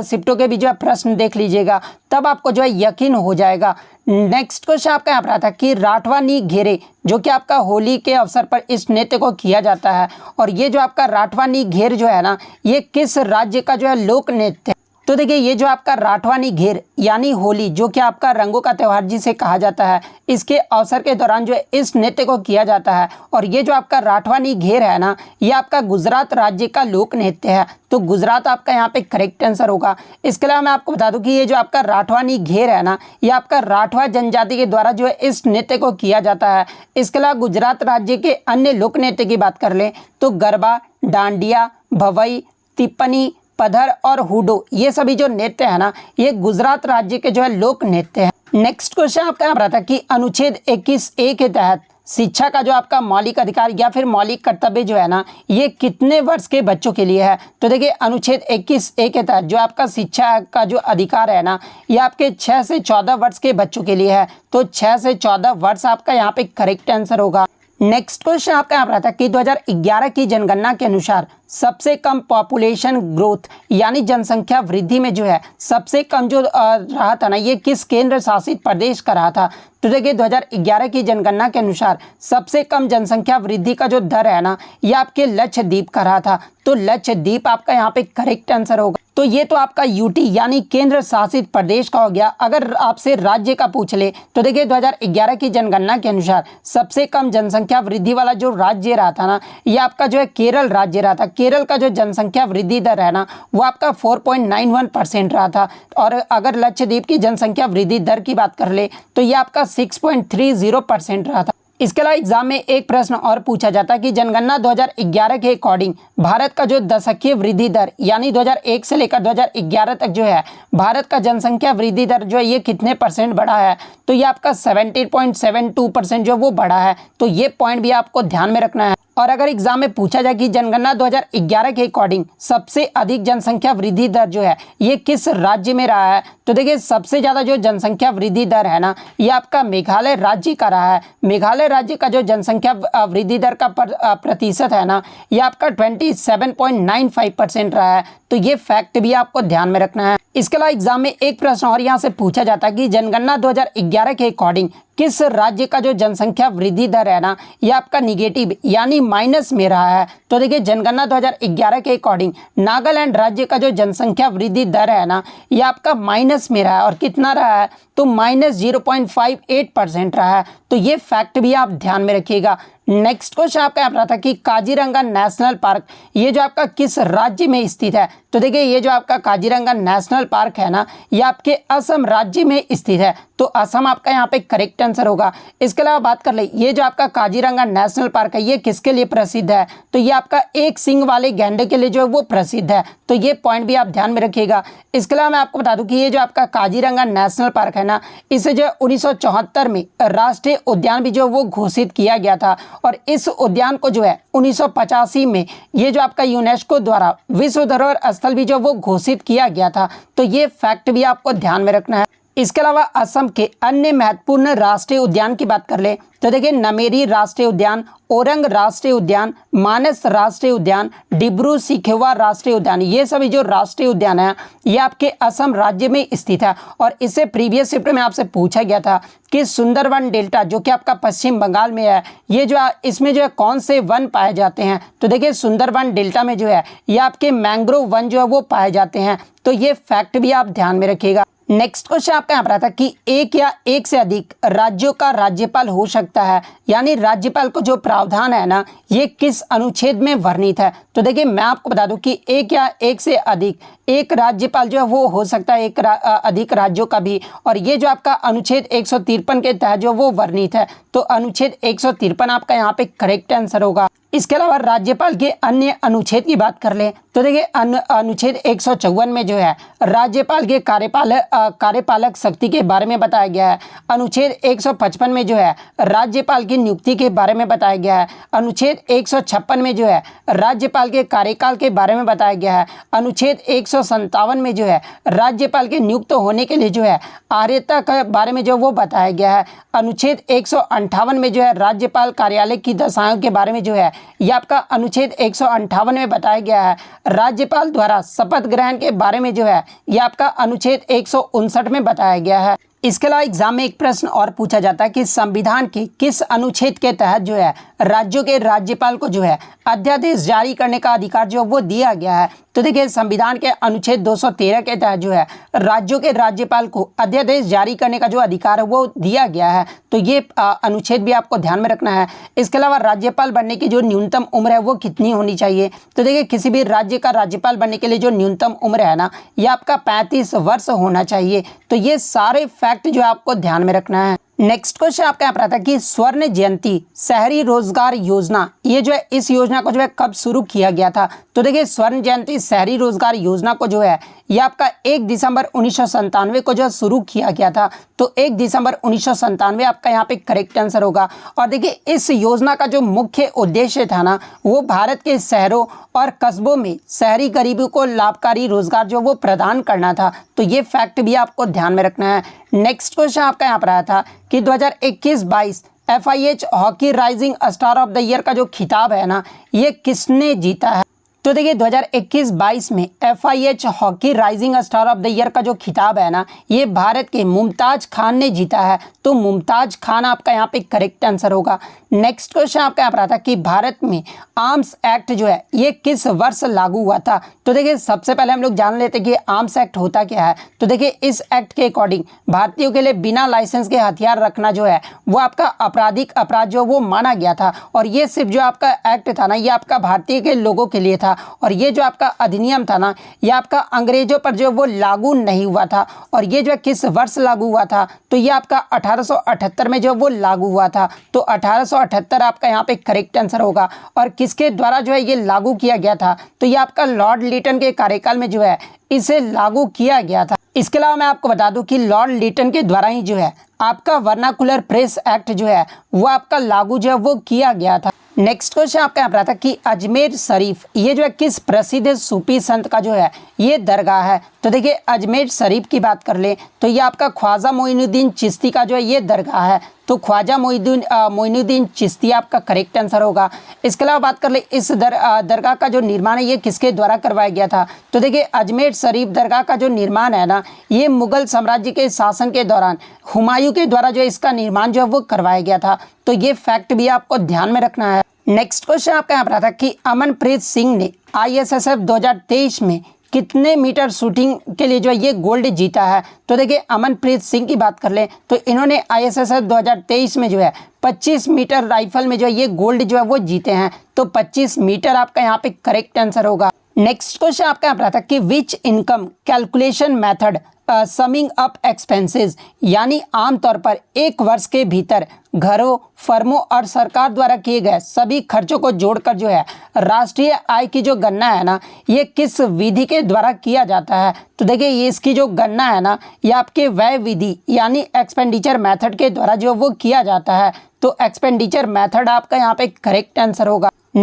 [SPEAKER 1] शिफ्टों के भी जो है प्रश्न देख लीजिएगा तब आपको जो है यकीन हो जाएगा। नेक्स्ट क्वेश्चन आपका यहाँ पर आता है कि राठवा नी घेरे जो कि आपका होली के अवसर पर इस नृत्य को किया जाता है और ये जो आपका राठवा नी घेर जो है ना ये किस राज्य का जो है लोक नृत्य है। तो देखिए ये जो आपका राठवानी घेर यानी होली जो कि आपका रंगों का त्यौहार जिसे कहा जाता है, इसके अवसर के दौरान जो है इस नृत्य को किया जाता है। और ये जो आपका राठवानी घेर है ना, ये आपका गुजरात राज्य का लोक नृत्य है। तो गुजरात आपका यहाँ पे करेक्ट आंसर होगा। इसके अलावा मैं आपको बता दूं कि ये जो आपका राठवानी घेर है ना, ये आपका राठवा जनजाति के द्वारा जो है इस नृत्य को किया जाता है। इसके अलावा गुजरात राज्य के अन्य लोक नृत्य की बात कर लें तो गरबा, डांडिया, भवई, तिप्पनी, पधर और हुडो, ये सभी जो नृत्य है ना, ये गुजरात राज्य के जो है लोक नृत्य है। नेक्स्ट क्वेश्चन आपका यहाँ पर आता है कि अनुच्छेद 21A के तहत शिक्षा का जो आपका मौलिक अधिकार या फिर मौलिक कर्तव्य जो है ना, ये कितने वर्ष के बच्चों के लिए है। तो देखिए अनुच्छेद 21A के तहत जो आपका शिक्षा का जो अधिकार है ना, ये आपके 6 से 14 वर्ष के बच्चों के लिए है। तो 6 से 14 वर्ष आपका यहाँ पे करेक्ट आंसर होगा। नेक्स्ट क्वेश्चन आपका यहाँ पर आता है कि 2011 की जनगणना के अनुसार सबसे कम पॉपुलेशन ग्रोथ यानी जनसंख्या वृद्धि में जो है सबसे कम जो रहा था ना, ये किस केंद्र शासित प्रदेश का रहा था। तो देखिए 2011 की जनगणना के अनुसार सबसे कम जनसंख्या वृद्धि का जो दर है ना, ये आपके लक्षद्वीप का रहा था। तो लक्षद्वीप आपका यहाँ पे करेक्ट आंसर होगा। तो ये तो आपका यूटी यानी केंद्र शासित प्रदेश का हो गया। अगर आपसे राज्य का पूछ ले तो देखिए 2011 की जनगणना के अनुसार सबसे कम जनसंख्या वृद्धि वाला जो राज्य रहा था ना, ये आपका जो है केरल राज्य रहा था। केरल का जो जनसंख्या वृद्धि दर है ना, वो आपका 4.91% रहा था। और अगर लक्षद्वीप की जनसंख्या वृद्धि दर की बात कर ले तो ये आपका 6.30% रहा था। इसके अलावा एग्जाम में एक प्रश्न और पूछा जाता है कि जनगणना 2011 के अकॉर्डिंग भारत का जो दशकीय वृद्धि दर यानी 2001 से लेकर 2011 तक जो है भारत का जनसंख्या वृद्धि दर जो है ये कितने % बढ़ा है। तो ये आपका 17.72% जो वो बढ़ा है। तो ये पॉइंट भी आपको ध्यान में रखना है। और अगर एग्जाम में पूछा जाए कि जनगणना 2011 के अकॉर्डिंग सबसे अधिक जनसंख्या वृद्धि दर जो है ये किस राज्य में रहा है, तो देखिए सबसे ज़्यादा जो जनसंख्या वृद्धि दर है ना, ये आपका मेघालय राज्य का रहा है। मेघालय राज्य का जो जनसंख्या वृद्धि दर का प्रतिशत है ना, ये आपका 27.95% रहा है। तो ये फैक्ट भी आपको ध्यान में रखना है। इसके अलावा एग्जाम में एक प्रश्न और यहाँ से पूछा जाता है कि जनगणना 2011 के अकॉर्डिंग किस राज्य का जो जनसंख्या वृद्धि दर है ना, ये आपका निगेटिव यानी माइनस में रहा है। तो देखिए जनगणना 2011 के अकॉर्डिंग नागालैंड राज्य का जो जनसंख्या वृद्धि दर है ना, ये आपका माइनस में रहा है। और कितना रहा है तो -0.58% रहा है। तो ये फैक्ट भी आप ध्यान में रखिएगा। नेक्स्ट क्वेश्चन आपका यहाँ पर था कि काजीरंगा नेशनल पार्क ये जो आपका किस राज्य में स्थित है। तो देखिए ये जो आपका काजीरंगा नेशनल पार्क है ना, ये आपके असम राज्य में स्थित है। तो असम आपका यहाँ पे करेक्ट आंसर होगा। इसके अलावा बात कर ले ये जो आपका काजीरंगा नेशनल पार्क है ये किसके लिए प्रसिद्ध है। तो ये आपका एक सींग वाले गैंडे के लिए जो है वो प्रसिद्ध है। तो ये पॉइंट भी आप ध्यान में रखिएगा। इसके अलावा मैं आपको बता दूं कि ये जो आपका काजीरंगा नेशनल पार्क है ना, इसे जो है 1974 में राष्ट्रीय उद्यान भी जो वो घोषित किया गया था। और इस उद्यान को जो है 1985 में ये जो आपका यूनेस्को द्वारा विश्व धरोहर स्थल भी जो वो घोषित किया गया था। तो ये फैक्ट भी आपको ध्यान में रखना है। इसके अलावा असम के अन्य महत्वपूर्ण राष्ट्रीय उद्यान की बात कर ले तो देखिए नमेरी राष्ट्रीय उद्यान, ओरंग राष्ट्रीय उद्यान, मानस राष्ट्रीय उद्यान, डिब्रू सैखोवा राष्ट्रीय उद्यान, ये सभी जो राष्ट्रीय उद्यान है ये आपके असम राज्य में स्थित है। और इससे प्रीवियस शिफ्ट में आपसे पूछा गया था कि सुंदरवन डेल्टा जो कि आपका पश्चिम बंगाल में है, ये जो इसमें जो है कौन से वन पाए जाते हैं। तो देखिए सुंदरवन डेल्टा में जो है ये आपके मैंग्रोव वन जो है वो पाए जाते हैं। तो ये फैक्ट भी आप ध्यान में रखिएगा। नेक्स्ट क्वेश्चन आपका यहाँ पर आता है कि एक या एक से अधिक राज्यों का राज्यपाल हो सकता है, यानी राज्यपाल को जो प्रावधान है ना ये किस अनुच्छेद में वर्णित है। तो देखिए मैं आपको बता दूं कि एक या एक से अधिक एक राज्यपाल जो है वो हो सकता है अधिक राज्यों का भी। और ये जो आपका अनुच्छेद 153 के तहत जो वो वर्णित है। तो अनुच्छेद 153 आपका यहाँ पे करेक्ट आंसर होगा। इसके अलावा राज्यपाल के अन्य अनुच्छेद की बात कर ले तो देखिए अनुच्छेद 154 में जो है राज्यपाल के कार्यपालक शक्ति के बारे में बताया गया है। अनुच्छेद 155 में जो है राज्यपाल की नियुक्ति के बारे में बताया गया है। अनुच्छेद 156 में जो है राज्यपाल के कार्यकाल के बारे में बताया गया है। अनुच्छेद 157 में जो है राज्यपाल के नियुक्त होने के लिए जो है आर्यता के बारे में जो वो बताया गया है। अनुच्छेद 158 में जो है राज्यपाल कार्यालय की दशाओं के बारे में जो है ये आपका अनुच्छेद 158 में बताया गया है। राज्यपाल द्वारा शपथ ग्रहण के बारे में जो है ये आपका अनुच्छेद 159 में बताया गया है। इसके अलावा एग्जाम में एक प्रश्न और पूछा जाता है कि संविधान के किस अनुच्छेद के तहत जो है राज्यों के राज्यपाल को जो है अध्यादेश जारी करने का अधिकार जो वो दिया गया है। तो देखिए संविधान के अनुच्छेद 213 के तहत जो है राज्यों के राज्यपाल को अध्यादेश जारी करने का जो अधिकार है वो दिया गया है। तो ये अनुच्छेद भी आपको ध्यान में रखना है। इसके अलावा राज्यपाल बनने की जो न्यूनतम उम्र है वो कितनी होनी चाहिए। तो देखिए किसी भी राज्य का राज्यपाल बनने के लिए जो न्यूनतम उम्र है ना ये आपका 35 वर्ष होना चाहिए। तो ये सारे फैक्ट जो आपको ध्यान में रखना है। नेक्स्ट क्वेश्चन आपका यहाँ पर आता है कि स्वर्ण जयंती शहरी रोजगार योजना ये जो है इस योजना को जो है कब शुरू किया गया था। तो देखिए स्वर्ण जयंती शहरी रोजगार योजना को जो है ये आपका 1 दिसंबर 1997 को जो शुरू किया गया था। तो 1 दिसंबर 1997 आपका यहाँ पे करेक्ट आंसर होगा। और देखिए इस योजना का जो मुख्य उद्देश्य था ना वो भारत के शहरों और कस्बों में शहरी गरीबों को लाभकारी रोजगार जो वो प्रदान करना था। तो ये फैक्ट भी आपको ध्यान में रखना है। नेक्स्ट क्वेश्चन आपका यहाँ पर आया था कि 2021-22 FIH hockey rising star of the year का जो खिताब है ना ये किसने जीता है। तो देखिए 2021-22 में FIH hockey rising star of the year का जो खिताब है ना ये भारत के मुमताज खान ने जीता है। तो मुमताज खान आपका यहाँ पे करेक्ट आंसर होगा। नेक्स्ट क्वेश्चन आपका यहाँ पर आता है कि भारत में आर्म्स एक्ट जो है ये किस वर्ष लागू हुआ था। तो देखिए सबसे पहले हम लोग जान लेते हैं कि आर्म्स एक्ट होता क्या है। तो देखिए इस एक्ट के अकॉर्डिंग भारतीयों के लिए बिना लाइसेंस के हथियार रखना जो है वो आपका आपराधिक अपराध जो वो माना गया था। और ये सिर्फ जो आपका एक्ट था ना ये आपका भारतीय के लोगों के लिए था। और ये जो आपका अधिनियम था ना ये आपका अंग्रेजों पर जो वो लागू नहीं हुआ था। और ये जो किस वर्ष लागू हुआ था तो ये आपका 1878 में जो वो लागू हुआ था। तो 1878 आपका यहाँ पे करेक्ट आंसर होगा। और किसके द्वारा जो है ये लागू किया गया था तो ये आपका लॉर्ड लिटन के कार्यकाल में जो है इसे लागू किया गया था। इसके अलावा मैं आपको बता दूं कि लॉर्ड लिटन के द्वारा ही जो है आपका वर्नाकुलर प्रेस एक्ट जो है वो आपका लागू जो है वो किया गया था। नेक्स्ट क्वेश्चन आपका यहाँ पर आता है कि अजमेर शरीफ ये जो है किस प्रसिद्ध सूफी संत का जो है ये दरगाह है। तो देखिए अजमेर शरीफ की बात कर ले तो ये आपका ख्वाजा मोइनुद्दीन चिश्ती का जो है ये दरगाह है। तो ख्वाजा मोइनुद्दीन चिश्ती आपका करेक्ट आंसर होगा। इसके अलावा बात कर ले इस दरगाह का जो निर्माण है ये किसके द्वारा करवाया गया था। तो देखिए अजमेर शरीफ दरगाह का जो निर्माण है ना ये मुगल साम्राज्य के शासन के दौरान हुमायूं के द्वारा जो इसका निर्माण जो है वो करवाया गया था। तो ये फैक्ट भी आपको ध्यान में रखना है। नेक्स्ट क्वेश्चन आपका यहाँ पर आता है कि अमनप्रीत सिंह ने ISSF 2023 में कितने मीटर शूटिंग के लिए जो है ये गोल्ड जीता है। तो देखिए अमनप्रीत सिंह की बात कर लें तो इन्होंने ISSF 2023 में जो है 25 मीटर राइफल में जो है ये गोल्ड जो है वो जीते हैं। तो 25 मीटर आपका यहाँ पे करेक्ट आंसर होगा। नेक्स्ट क्वेश्चन आपका यहाँ पर आता है कि विच income calculation method summing up expenses यानी आमतौर पर एक वर्ष के भीतर घरों फर्मों और सरकार द्वारा किए गए सभी खर्चों को जोड़कर जो है राष्ट्रीय आय की जो गणना है ना ये किस विधि के द्वारा किया जाता है। तो देखिए ये इसकी जो गणना है ना ये आपके व्यय विधि यानी एक्सपेंडिचर मेथड के द्वारा जो वो किया जाता है। तो एक्सपेंडिचर मेथड आपका यहाँ पे करेक्ट आंसर होगा।